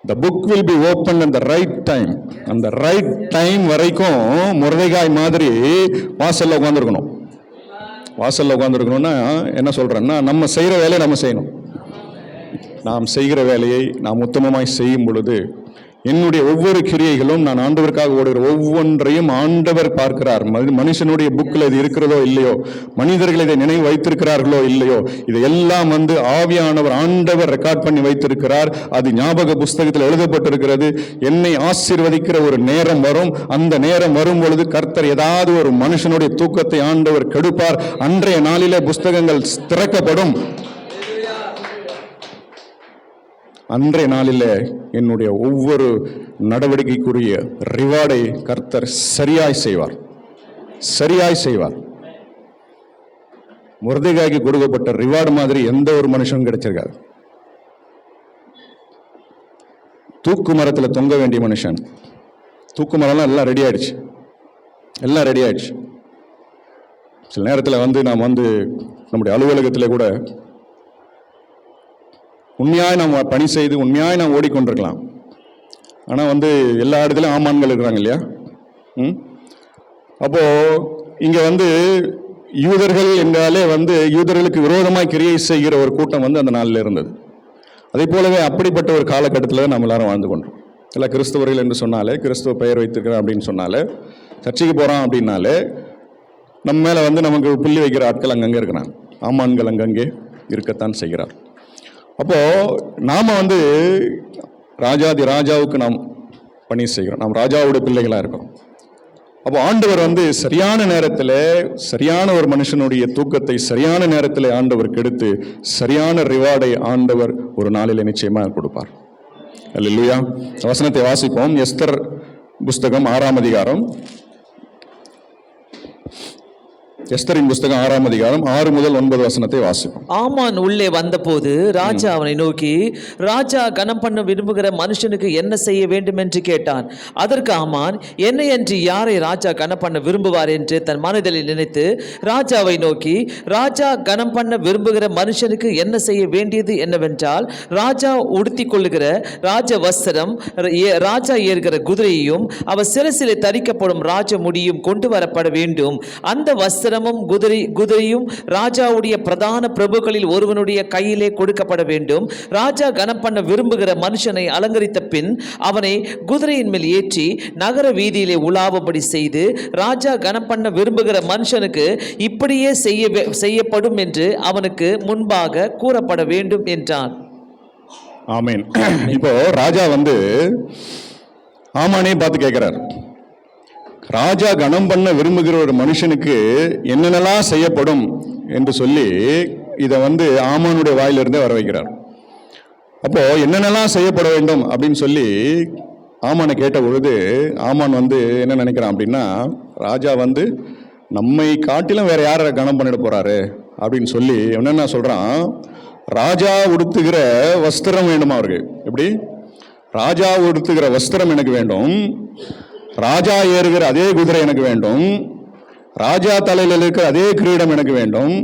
The book will be opened at the right time. அந்த ரைட் டைம் வரைக்கும் மொர்தெகாய் மாதிரி வாசல்ல உட்கார்ந்திருக்கணும். வாசல்ல உட்கார்ந்திருக்கணும்னா என்ன சொல்றேன்னா, நம்ம செய்யற வேலையை நம்ம செய்யணும். நாம் செய்கிற வேலையை நாம் உத்தமமாய் செய்யும் பொழுது என்னுடைய ஒவ்வொரு கிரியைகளும், நான் ஆண்டவருக்காக ஓடுகிற ஒவ்வொன்றையும் ஆண்டவர் பார்க்கிறார். மனுஷனுடைய புக்கில் இது இருக்கிறதோ இல்லையோ, மனிதர்கள் இதை நினைவு வைத்திருக்கிறார்களோ இல்லையோ, இதையெல்லாம் ஆவியானவர் ஆண்டவர் ரெக்கார்ட் பண்ணி வைத்திருக்கிறார். அது ஞாபக புஸ்தகத்தில் எழுதப்பட்டிருக்கிறது. என்னை ஆசீர்வதிக்கிற ஒரு நேரம் வரும். அந்த நேரம் வரும் பொழுது கர்த்தர் ஏதாவது ஒரு மனுஷனுடைய தூக்கத்தை ஆண்டவர் கெடுப்பார். அன்றைய நாளிலே புஸ்தகங்கள் திறக்கப்படும். அன்றைய நாளில் என்னுடைய ஒவ்வொரு நடவடிக்கைக்குரிய ரிவார்டை கர்த்தர் சரியாய் செய்வார், சரியாய் செய்வார். மொர்தெகாய்க்கு கொடுக்கப்பட்ட ரிவார்டு மாதிரி எந்த ஒரு மனுஷனும் கிடைச்சிருக்காது. தூக்கு மரத்தில் தொங்க வேண்டிய மனுஷன், தூக்கு மரம்லாம் எல்லாம் ரெடி ஆயிடுச்சு, எல்லாம் ரெடி ஆயிடுச்சு. சில நேரத்தில் நாம் நம்முடைய அலுவலகத்தில் கூட உண்மையாய் நாம் பணி செய்து உண்மையாய் நாம் ஓடிக்கொண்டிருக்கலாம். ஆனால் எல்லா இடத்துலையும் ஆமான்கள் இருக்கிறாங்க இல்லையா? அப்போ இங்கே யூதர்கள் என்றாலே யூதர்களுக்கு விரோதமாக கிரியை செய்கிற ஒரு கூட்டம் அந்த நாளில் இருந்தது. அதே போலவே அப்படிப்பட்ட ஒரு காலகட்டத்தில் நம்ம எல்லாரும் வாழ்ந்து கொண்டோம். எல்லாம் கிறிஸ்தவர்கள் என்று சொன்னாலே, கிறிஸ்துவ பெயர் வைத்திருக்கிறோம் அப்படின்னு சொன்னாலே, சர்ச்சைக்கு போகிறோம் அப்படின்னாலே நம்ம மேலே நமக்கு புள்ளி வைக்கிற ஆட்கள் அங்கங்கே இருக்கிறாங்க. ஆமான்கள் அங்கங்கே இருக்கத்தான் செய்கிறார். அப்போ நாம ராஜாதி ராஜாவுக்கு நாம் பணி செய்கிறோம். நாம் ராஜாவுடைய பிள்ளைகளாக இருக்கோம். அப்போ ஆண்டவர் சரியான நேரத்தில் சரியான ஒரு மனுஷனுடைய தூக்கத்தை சரியான நேரத்தில் ஆண்டவர் கெடுத்து சரியான ரிவார்டை ஆண்டவர் ஒரு நாளில் நிச்சயமாக கொடுப்பார். அல்லேலூயா. வசனத்தை வாசிப்போம். எஸ்தர் புஸ்தகம் 6ஆம் அதிகாரம். எஸ்தரின் புஸ்தகம் 6ஆம் அதிகாரம் 6 முதல் 9 வசனத்தை வாசிப்போம். ஆமான் உள்ளே வந்தபோது ராஜா அவனை நோக்கி, ராஜா கனம் பண்ண விரும்புகிற மனுஷனுக்கு என்ன செய்ய வேண்டும் என்று கேட்டான். அதற்கு ஆமான், என்னை அன்றி யாரை ராஜா கனம் பண்ண விரும்புவார் என்று தன் மனதில் நினைத்து ராஜாவை நோக்கி, ராஜா கனம் பண்ண விரும்புகிற மனுஷனுக்கு என்ன செய்ய வேண்டியது என்னவென்றால், ராஜா உடுத்தி கொள்ளுகிற ராஜ வஸ்திரம், ராஜா ஏறுகிற குதிரையையும் அவர் சிரசிலே தரிக்கப்படும் ராஜ முடியும் கொண்டு வரப்பட வேண்டும். அந்த வஸ்திரம் குதிரையும் ராஜாவுடைய பிரதான பிரபுக்களில் ஒருவனுடைய கையிலே கொடுக்கப்பட வேண்டும். ராஜா கனம் பண்ண விரும்புகிற மனுஷனை அலங்கரித்த பின் அவனை குதிரையின் மேல் ஏற்றி நகர வீதியிலே உலாவும்படி செய்து, ராஜா கனம் பண்ண விரும்புகிற மனுஷனுக்கு இப்படியே செய்யப்படும் என்று அவனுக்கு முன்பாக கூறப்பட வேண்டும் என்றான். ஆமென். இப்போ ராஜா ஆமானே பார்த்து கேட்கிறார், ராஜா கனம் பண்ண விரும்புகிற ஒரு மனுஷனுக்கு என்னென்னலாம் செய்யப்படும் என்று சொல்லி இதை ஆமானுடைய வாயிலிருந்தே வர வைக்கிறார். அப்போ என்னென்னலாம் செய்யப்பட வேண்டும் அப்படின்னு சொல்லி ஆமானை கேட்ட பொழுது ஆமான் என்ன நினைக்கிறான் அப்படின்னா, ராஜா நம்மை காட்டிலும் வேற யாரை கனம் பண்ணிட போறாரு அப்படின்னு சொல்லி என்னென்ன சொல்றான், ராஜா உடுத்துகிற வஸ்திரம் வேண்டுமா அவருக்கு? எப்படி? ராஜா உடுத்துகிற வஸ்திரம் எனக்கு வேண்டும், ராஜா ஏறுகிற அதே குதிரை எனக்கு வேண்டும், ராஜா தலையில் இருக்கிற அதே கிரீடம் எனக்கு வேண்டும்.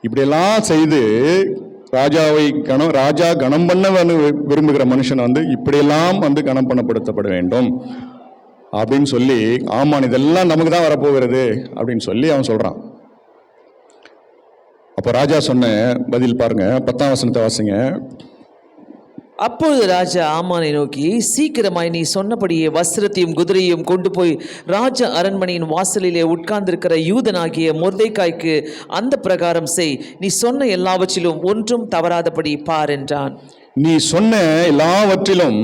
இப்படியெல்லாம் செய்து ராஜா கனம் பண்ண விரும்புகிற மனுஷன் இப்படியெல்லாம் கனம் பண்ணப்படுத்தப்பட வேண்டும் அப்படின்னு சொல்லி ஆமான் இதெல்லாம் நமக்கு தான் வரப்போகிறது அப்படின்னு சொல்லி அவன் சொல்றான். அப்போ ராஜா சொன்ன பதில் பாருங்க, 10ஆம் வசனத்தை வாசிங்க. அப்பொழுது ராஜா ஆமானை நோக்கி, சீக்கிரமாய் நீ சொன்னபடியே வஸ்திரத்தையும் குதிரையும் கொண்டு போய் ராஜ அரண்மனையின் வாசலிலே உட்கார்ந்திருக்கிற யூதனாகிய மொர்தெகாய்க்கு அந்த பிரகாரம் செய். நீ சொன்ன எல்லாவற்றிலும் ஒன்றும் தவறாதபடி பார் என்றான். நீ சொன்ன எல்லாவற்றிலும்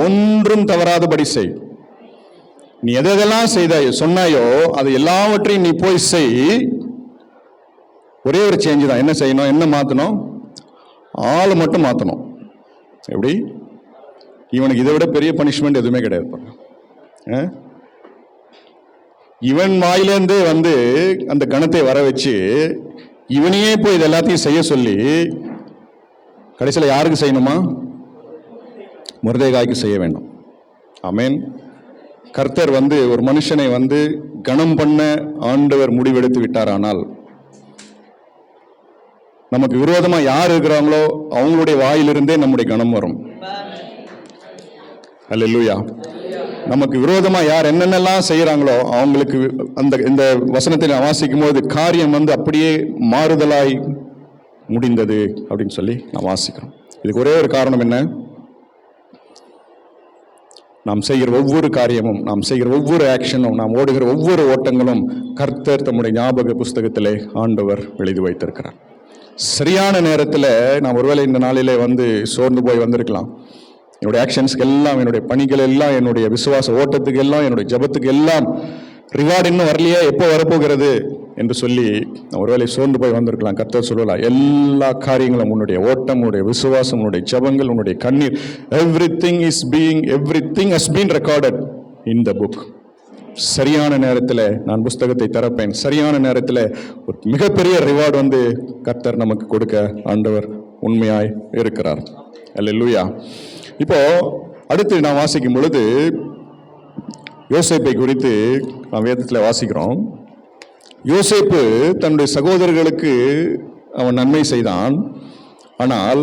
ஒன்றும் தவறாதபடி செய். நீ எதெல்லாம் சொன்னாயோ அது எல்லாவற்றையும் நீ போய் செய். ஒரே ஒரு சேஞ்சு தான். என்ன செய்யணும்? என்ன மாற்றணும்? ஆளை மட்டும் மாற்றணும். எப்படி? இவனுக்கு இதை விட பெரிய பனிஷ்மெண்ட் எதுவுமே கிடையாது. இவன் வாயிலேருந்தே அந்த கணத்தை வர வச்சு இவனையே போய் இது எல்லாத்தையும் செய்ய சொல்லி கடைசியில் யாருக்கு செய்யணுமா? மொர்தெகாய்க்கு செய்ய வேண்டும். ஆமென். கர்த்தர் ஒரு மனுஷனை கனம் பண்ண ஆண்டவர் முடிவெடுத்து விட்டாரானால், நமக்கு விரோதமா யார் இருக்கிறாங்களோ அவங்களுடைய வாயிலிருந்தே நம்முடைய கனம் வரும். அல்லேலூயா. நமக்கு விரோதமா யார் என்னென்னலாம் செய்யறாங்களோ அவங்களுக்கு இந்த வசனத்தை நான் வாசிக்கும் போது காரியம் அப்படியே மாறுதலாய் முடிந்தது அப்படின்னு சொல்லி நான் வாசிக்கிறோம். இதுக்கு ஒரே ஒரு காரணம் என்ன? நாம் செய்கிற ஒவ்வொரு காரியமும், நாம் செய்கிற ஒவ்வொரு ஆக்ஷனும், நாம் ஓடுகிற ஒவ்வொரு ஓட்டங்களும் கர்த்தர் தம்முடைய ஞாபக புஸ்தகத்திலே ஆண்டவர் எழுதி வைத்திருக்கிறார். சரியான நேரத்தில் நான் ஒருவேளை இந்த நாளிலே சோர்ந்து போய் வந்திருக்கலாம். என்னுடைய ஆக்ஷன்ஸ்க்கு எல்லாம், என்னுடைய பணிகள் எல்லாம், என்னுடைய விசுவாச ஓட்டத்துக்கு எல்லாம், என்னுடைய ஜபத்துக்கு எல்லாம் ரிவார்டு இன்னும் வரலையே, எப்போ வரப்போகிறது என்று சொல்லி நான் ஒருவேளை சோர்ந்து போய் வந்திருக்கலாம். கர்த்தர் சொல்லலாம், எல்லா காரியங்களும், உன்னுடைய ஓட்டம், உன்னுடைய விசுவாசம், உன்னுடைய ஜபங்கள், உன்னுடைய கண்ணீர், everything has been recorded in the book. சரியான நேரத்தில் நான் புஸ்தகத்தை திறப்பேன். சரியான நேரத்தில் ஒரு மிகப்பெரிய ரிவார்டு கர்த்தர் நமக்கு கொடுக்க ஆண்டவர் உண்மையாய் இருக்கிறார். அல்லேலூயா. இப்போ அடுத்து நான் வாசிக்கும் பொழுது யோசேப்பை குறித்து நாம் வேதத்தில் வாசிக்கிறோம். யோசேப்பு தன்னுடைய சகோதரர்களுக்கு அவன் நன்மை செய்தான், ஆனால்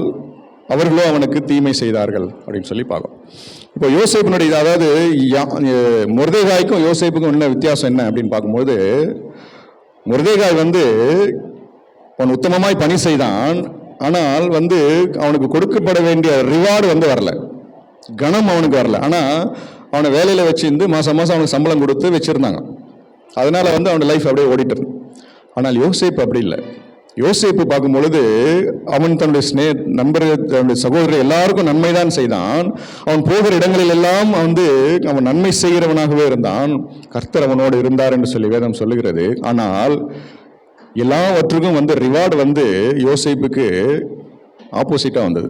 அவர்களோ அவனுக்கு தீமை செய்தார்கள் அப்படின்னு சொல்லி பார்க்கும். இப்போ யோசேப்பினுடைய, அதாவது மொர்தெகாய்க்கும் யோசேப்புக்கும் என்ன வித்தியாசம் என்ன அப்படின்னு பார்க்கும்போது, மொர்தெகாய் அவன் உத்தமமாய் பணி செய்தான், ஆனால் அவனுக்கு கொடுக்கப்பட வேண்டிய ரிவார்டு வரல, கணம் அவனுக்கு வரல. ஆனால் அவனை வேலையில் வச்சிருந்து மாதம் மாதம் அவனுக்கு சம்பளம் கொடுத்து வச்சுருந்தாங்க. அதனால் அவனோட லைஃப் அப்படியே ஓடிட்டு. ஆனால் யோசேப்பு அப்படி இல்லை. யோசேப்பு பார்க்கும் பொழுது அவன் தன்னுடைய நண்பர்கள், தன்னுடைய சகோதரர் எல்லாருக்கும் நன்மை தான் செய்தான். அவன் போகிற இடங்களில் எல்லாம் அவன் நன்மை செய்கிறவனாகவே இருந்தான். கர்த்தர் அவனோடு இருந்தார் என்று சொல்லி வேதம் சொல்லுகிறது. ஆனால் எல்லாவற்றுக்கும் ரிவார்டு யோசேப்புக்கு ஆப்போசிட்டாக வந்தது.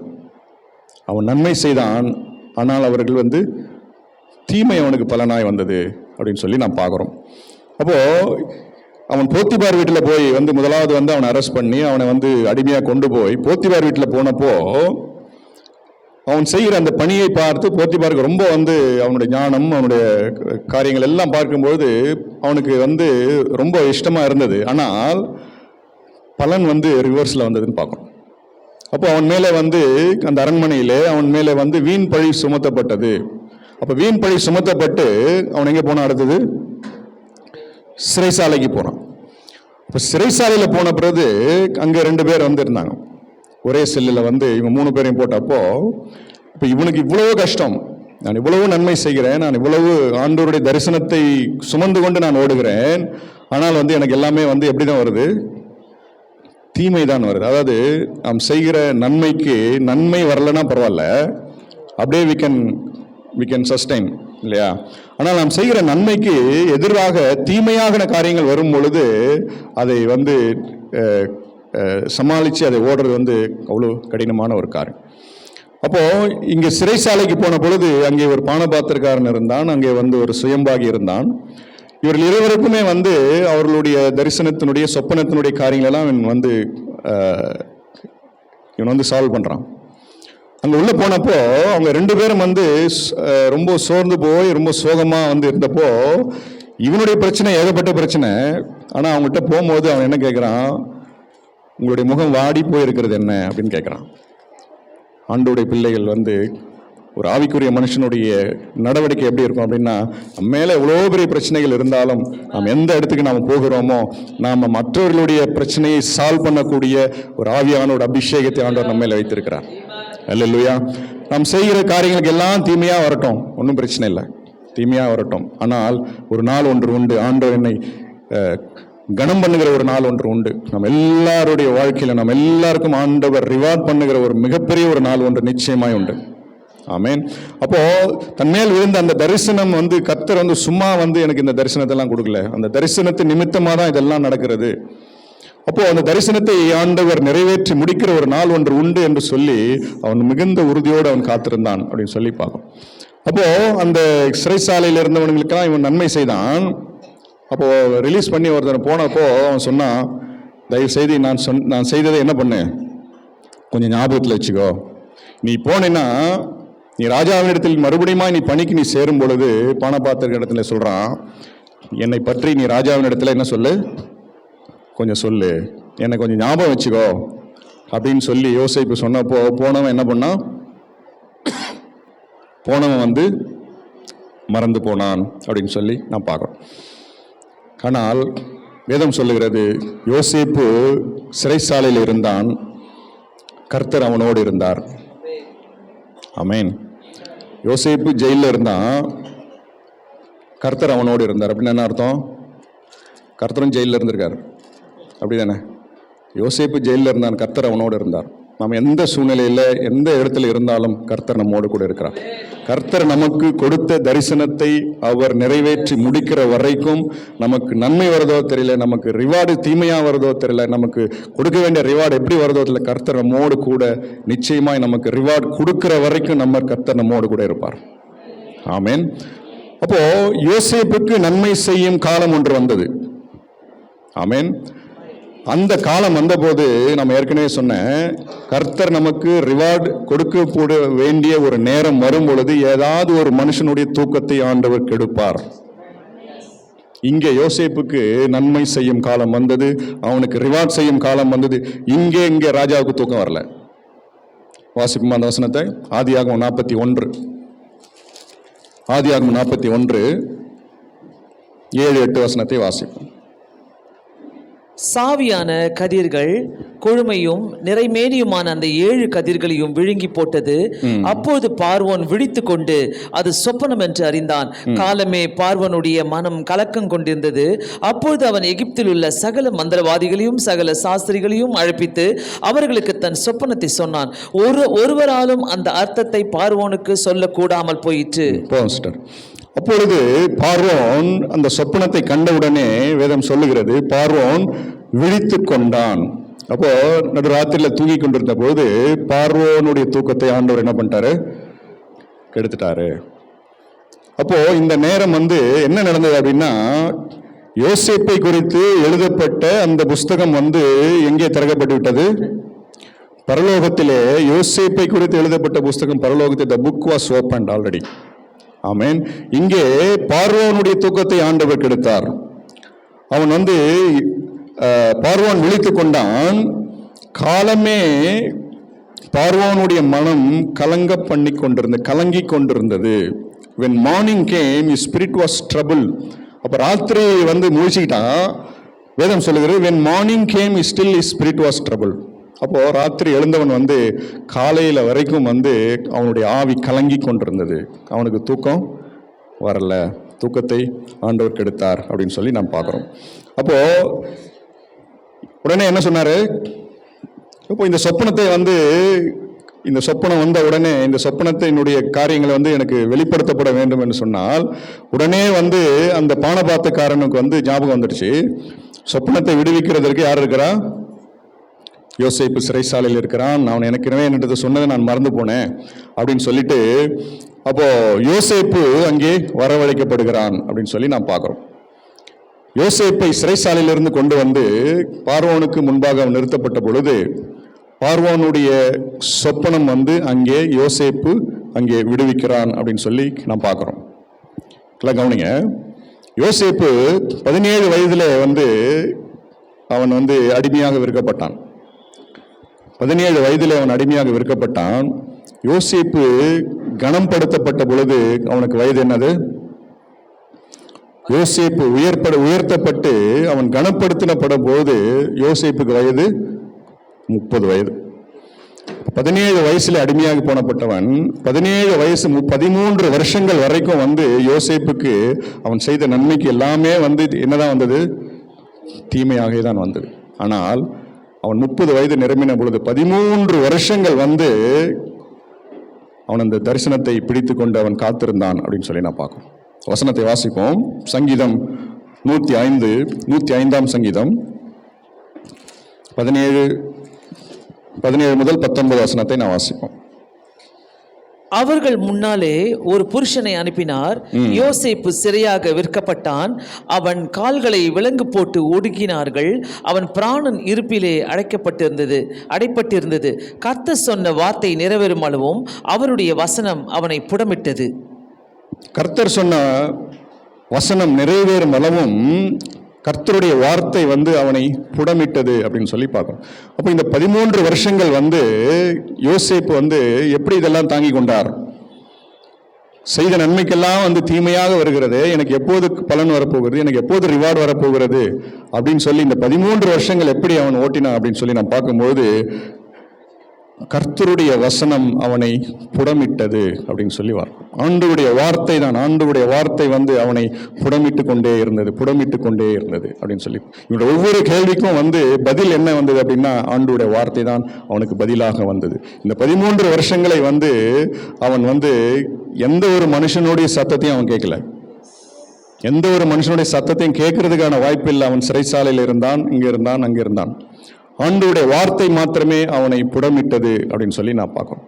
அவன் நன்மை செய்தான், ஆனால் அவர்கள் தீமை அவனுக்கு பலனாய் வந்தது அப்படின்னு சொல்லி நாம் பார்க்குறோம். அப்போ அவன் போத்திபார் வீட்டில் போய் முதலாவது அவனை அரெஸ்ட் பண்ணி அவனை அடிமையாக கொண்டு போய் போத்திபார் வீட்டில் போனப்போ அவன் செய்கிற அந்த பணியை பார்த்து போத்திபாருக்கு ரொம்ப அவனுடைய ஞானம், அவனுடைய காரியங்கள் எல்லாம் பார்க்கும்போது அவனுக்கு ரொம்ப இஷ்டமாக இருந்தது. ஆனால் பலன் ரிவர்ஸில் வந்ததுன்னு பார்க்கணும். அப்போ அவன் மேலே அந்த அரண்மனையிலே அவன் மேலே வீண் பழி சுமத்தப்பட்டது. அப்போ வீண் பழி சுமத்தப்பட்டு அவன் எங்கே போனான்? அடுத்தது சிறைசாலைக்கு போனான். இப்போ சிறைசாலையில் போன பிறகு அங்கே 2 பேர் இருந்தாங்க. ஒரே செல்லில் இவங்க 3 பேரையும் போட்டப்போ, இப்போ இவனுக்கு இவ்வளவு கஷ்டம், நான் இவ்வளவு நன்மை செய்கிறேன், நான் இவ்வளவு ஆண்டவருடைய தரிசனத்தை சுமந்து கொண்டு நான் ஓடுகிறேன், ஆனால் எனக்கு எல்லாமே எப்படி தான் வருது? தீமை தான் வருது. அதாவது நாம் செய்கிற நன்மைக்கு நன்மை வரலன்னா பரவாயில்ல, அப்படியே we can sustain இல்லையா? ஆனால் நாம் செய்கிற நன்மைக்கு எதிராக தீமையான காரியங்கள் வரும் பொழுது அதை சமாளித்து அதை ஓடுறது அவ்வளோ கடினமான ஒரு காரியம். அப்போ இங்கே சிறைசாலைக்கு போன பொழுது அங்கே ஒரு பானபாத்திரக்காரன் இருந்தான், அங்கே ஒரு சுயம்பாகி இருந்தான். இவர்கள் இருவருக்குமே அவர்களுடைய தரிசனத்தினுடைய சொப்பனத்தினுடைய காரியங்களெல்லாம் இவன் சால்வ் பண்ணுறான். அங்கே உள்ளே போனப்போ அவங்க 2 பேரும் ரொம்ப சோர்ந்து போய் ரொம்ப சோகமாக இருந்தப்போ, இவனுடைய பிரச்சனை ஏகப்பட்ட பிரச்சனை. ஆனால் அவங்ககிட்ட போகும்போது அவன் என்ன கேட்குறான்? உங்களுடைய முகம் வாடி போயிருக்கிறது என்ன அப்படின்னு கேட்குறான். ஆண்டவருடைய பிள்ளைகள் ஒரு ஆவிக்குரிய மனுஷனுடைய நடவடிக்கை எப்படி இருக்கும் அப்படின்னா, நம்ம மேலே எவ்வளோ பெரிய பிரச்சனைகள் இருந்தாலும் நாம் எந்த இடத்துக்கு நாம் போகிறோமோ, நாம் மற்றவர்களுடைய பிரச்சனையை சால்வ் பண்ணக்கூடிய ஒரு ஆவியான ஒரு அபிஷேகத்தை ஆண்டவர் நம்ம மேலே வைத்திருக்கிறார். அல்லேலூயா. நாம் செய்கிற காரியங்களுக்கு எல்லாம் தீமையாக வரட்டும், ஒன்றும் பிரச்சனை இல்லை, தீமையாக வரட்டும். ஆனால் ஒரு நாள் ஒன்று உண்டு, ஆண்டவர் என்னை கனம் பண்ணுகிற ஒரு நாள் ஒன்று உண்டு. நம்ம எல்லாருடைய வாழ்க்கையில் நம்ம எல்லாருக்கும் ஆண்டவர் ரிவார்ட் பண்ணுகிற ஒரு மிகப்பெரிய ஒரு நாள் ஒன்று நிச்சயமாய் உண்டு. ஆமேன். அப்போ தன்மேல் விழுந்த அந்த தரிசனம் கர்த்தர் சும்மா எனக்கு இந்த தரிசனத்தெல்லாம் கொடுக்கல, அந்த தரிசனத்தின் நிமித்தமாக தான் இதெல்லாம் நடக்கிறது. அப்போ அந்த தரிசனத்தை ஆண்டவர் நிறைவேற்றி முடிக்கிற ஒரு நாள் ஒன்று உண்டு என்று சொல்லி அவன் மிகுந்த உறுதியோடு அவன் காத்திருந்தான் அப்படின்னு சொல்லி பார்க்கும். அப்போ அந்த சிறைசாலையில் இருந்தவனுங்களுக்கெல்லாம் இவன் நன்மை செய்தான். அப்போ ரிலீஸ் பண்ணி ஒருத்தர் போனப்போ அவன் சொன்னான், தயவு செய்து நான் செய்ததை என்ன பண்ணு, கொஞ்சம் ஞாபகத்தில் வச்சுக்கோ. நீ போனேன்னா நீ ராஜாவினிடத்தில் மறுபடியும் நீ பணிக்கு நீ சேரும் பொழுது பானபாத்திர இடத்துல சொல்றான், என்னை பற்றி நீ ராஜாவினிடத்தில் என்ன சொல்லு, கொஞ்சம் சொல்லு, என்னை கொஞ்சம் ஞாபகம் வச்சுக்கோ அப்படின்னு சொல்லி யோசேப்பு சொன்னப்போ போனவன் என்ன பண்ணான்? போனவன் மறந்து போனான் அப்படின்னு சொல்லி நான் பார்க்குறோம். ஆனால் வேதம் சொல்லுகிறது, யோசேப்பு சிறைசாலையில் இருந்தான், கர்த்தர் அவனோடு இருந்தார். ஆமென். யோசேப்பு ஜெயிலில் இருந்தான், கர்த்தர் அவனோடு இருந்தார். அப்படின்னு என்ன அர்த்தம்? கர்த்தரும் ஜெயிலில் இருந்திருக்காரு, அப்படிதானே? யோசேப்பு ஜெயிலில் இருந்தான், கர்த்தர் அவனோடு இருந்தார். நாம் எந்த சூழ்நிலையில் எந்த இடத்துல இருந்தாலும் கர்த்தர் நம்மோடு கூட இருக்கிறார். கர்த்தர் நமக்கு கொடுத்த தரிசனத்தை அவர் நிறைவேற்றி முடிக்கிற வரைக்கும் நமக்கு நன்மை வருதோ தெரியல, நமக்கு ரிவார்டு தீமையாக வருதோ தெரியல, நமக்கு கொடுக்க வேண்டிய ரிவார்டு எப்படி வருதோ தெரியல, கர்த்தர் நம்மோடு கூட நிச்சயமாய் நமக்கு ரிவார்டு கொடுக்கிற வரைக்கும் கர்த்தர் நம்மோடு கூட இருப்பார். ஆமேன். அப்போ யோசேப்புக்கு நன்மை செய்யும் காலம் ஒன்று வந்தது. ஆமேன். அந்த காலம் வந்தபோது நம்ம ஏற்கனவே சொன்ன கர்த்தர் நமக்கு ரிவார்டு கொடுக்க வேண்டிய ஒரு நேரம் வரும் பொழுது ஏதாவது ஒரு மனுஷனுடைய தூக்கத்தை ஆண்டவர் கெடுப்பார். இங்கே யோசேப்புக்கு நன்மை செய்யும் காலம் வந்தது, அவனுக்கு ரிவார்ட் செய்யும் காலம் வந்தது. இங்கே ராஜாவுக்கு தூக்கம் வரல. வாசிப்போம் அந்த வசனத்தை. ஆதியாகமம் 41, ஆதியாகமம் 41 7-8 வசனத்தை வாசிப்போம். சாவியான கதிர்கள் கொழுமையும் நிறைமேனியுமான அந்த 7 கதிர்களையும் விழுங்கி போட்டது. அப்போது பார்வோன் விழித்து கொண்டு அது சொப்பனம் என்று அறிந்தான். காலமே பார்வோனுடைய மனம் கலக்கம் கொண்டிருந்தது. அப்பொழுது அவன் எகிப்தில் உள்ள சகல மந்திரவாதிகளையும் சகல சாஸ்திரிகளையும் அழைப்பித்து அவர்களுக்கு தன் சொப்பனத்தை சொன்னான். ஒருவராலும் அந்த அர்த்தத்தை பார்வோனுக்கு சொல்லக்கூடாமல் போயிற்று. அப்பொழுது பார்வோன் அந்த சொப்பனத்தை கண்டவுடனே வேதம் சொல்லுகிறது, பார்வோன் விழித்து கொண்டான். அப்போ நடுராத்திரியில் தூங்கி கொண்டிருந்த போது பார்வோனுடைய தூக்கத்தை ஆண்டவர் என்ன பண்ணிட்டாரு? கெடுத்துட்டாரு. அப்போ இந்த நேரம் என்ன நடந்தது அப்படின்னா, யோசேப்பை குறித்து எழுதப்பட்ட அந்த புஸ்தகம் எங்கே திறக்கப்பட்டு விட்டது? பரலோகத்திலே. யோசேப்பை குறித்து எழுதப்பட்ட புஸ்தகம் பரலோகத்தில், the book was opened already. ஆமென். இங்கே பார்வோனுடைய தூக்கத்தை ஆண்டவர் கெடுத்தார். அவன் பார்வோன் விழித்துக் கொண்டான். காலமே பார்வோனுடைய மனம் கலங்கி கொண்டிருந்தது. when morning came his spirit was troubled. அப்ப ராத்திரி முழிச்சுக்கிட்டான். வேதம் சொல்லுகிறது, when morning came still his spirit was troubled. அப்போ ராத்திரி எழுந்தவன் காலையில வரைக்கும் அவனுடைய ஆவி கலங்கி கொண்டிருந்தது. அவனுக்கு தூக்கம் வரல. தூக்கத்தை ஆண்டவர் கெடுத்தார் அப்படின்னு சொல்லி நாம் பார்க்கிறோம். அப்போ உடனே என்ன சொன்னாரு? இப்போ இந்த சொப்பனத்தை இந்த சொப்பனம் வந்த உடனே இந்த சொப்பனத்தினுடைய காரியங்களை எனக்கு வெளிப்படுத்தப்பட வேண்டும் என்று சொன்னால் உடனே அந்த பானபாத்தக்காரனுக்கு ஞாபகம் வந்துடுச்சு. சொப்பனத்தை விடுவிக்கிறதற்கு யார் இருக்கிறா? யோசேப்பு சிறைசாலையில் இருக்கிறான். நான் எனக்கு என்னன்றது சொன்னதை நான் மறந்து போனேன் அப்படின்னு சொல்லிட்டு அப்போ யோசேப்பு அங்கே வரவழைக்கப்படுகிறான் அப்படின்னு சொல்லி நாம் பார்க்கிறோம். யோசேப்பை சிறைசாலையிலிருந்து கொண்டு பார்வோனுக்கு முன்பாக நிறுத்தப்பட்ட பொழுது பார்வோனுடைய சொப்பனம் அங்கே யோசேப்பு அங்கே விடுவிக்கிறான் அப்படின்னு சொல்லி நாம் பார்க்கிறோம். கவனிங்க, யோசேப்பு 17 வயதிலே அவன் அடிமையாக விற்கப்பட்டான். 17 வயதில் அவன் அடிமையாக விற்கப்பட்டான். யோசேப்பு கனப்படுத்தப்பட்ட பொழுது அவனுக்கு வயது என்னது? யோசேப்பு உயர்த்தப்பட்டு அவன் கனப்படுத்தப்படும் போது யோசேப்புக்கு வயது 30 வயது. 17 வயசுல அடிமையாக போனப்பட்டவன் 17 வயசு 13 வருஷங்கள் வரைக்கும் யோசேப்புக்கு அவன் செய்த நன்மைக்கு எல்லாமே என்னதான் வந்தது? தீமையாக தான் வந்தது. ஆனால் அவன் 30 வயது நிரம்பின பொழுது 13 வருஷங்கள் அவன் அந்த தரிசனத்தை பிடித்து கொண்டு அவன் காத்திருந்தான் அப்படின்னு சொல்லி நான் பார்க்கிறோம். வசனத்தை வாசிப்போம். சங்கீதம் 105 சங்கீதம் 17 முதல் 19 வசனத்தை நான் வாசிப்போம். அவர்கள் முன்னாலே ஒரு புருஷனை அனுப்பினார். யோசேப்பு சிறையாக விற்கப்பட்டான். அவன் கால்களை விலங்கு போட்டு ஒடுக்கினார்கள். அவன் பிராணன் இருப்பிலே அடைப்பட்டிருந்தது. கர்த்தர் சொன்ன வார்த்தை நிறைவேறும் அளவும் அவருடைய வசனம் அவனை புடமிட்டது. கர்த்தர் சொன்ன வசனம் நிறைவேறும் அளவும் கர்த்தருடைய வார்த்தை அவனை புடமிட்டது அப்படின்னு சொல்லி பார்க்கணும். அப்போ இந்த 13 வருஷங்கள் யோசேப்பு எப்படி இதெல்லாம் தாங்கி கொண்டார்? செய்த நன்மைக்கெல்லாம் தீமையாக வருகிறது, எனக்கு எப்போது பலன் வரப்போகிறது, எனக்கு எப்போது ரிவார்டு வரப்போகிறது அப்படின்னு சொல்லி இந்த 13 வருஷங்கள் எப்படி அவன் ஓட்டினான் அப்படின்னு சொல்லி நான் பார்க்கும்போது கர்த்தருடைய வசனம் அவனை புடமிட்டது அப்படின்னு சொல்லி ஆண்டவருடைய வார்த்தை தான், ஆண்டவருடைய வார்த்தை வந்து அவனை புடமிட்டு கொண்டே இருந்தது அப்படின்னு சொல்லி. இவனுடைய ஒவ்வொரு கேள்விக்கும் வந்து பதில் என்ன வந்தது அப்படின்னா ஆண்டவருடைய வார்த்தை தான் அவனுக்கு பதிலாக வந்தது. இந்த 13 வருஷங்களை வந்து அவன் வந்து எந்த ஒரு மனுஷனுடைய சத்தத்தையும் அவன் கேட்கல, எந்த ஒரு மனுஷனுடைய சத்தத்தையும் கேட்கறதுக்கான வாய்ப்பு இல்லை. அவன் சிறைச்சாலையில் இருந்தான், இங்க இருந்தான், அங்க இருந்தான். ஆண்டவருடைய வார்த்தை மாத்திரமே அவனை புடமிட்டது அப்படின்னு சொல்லி நான் பார்க்கிறோம்.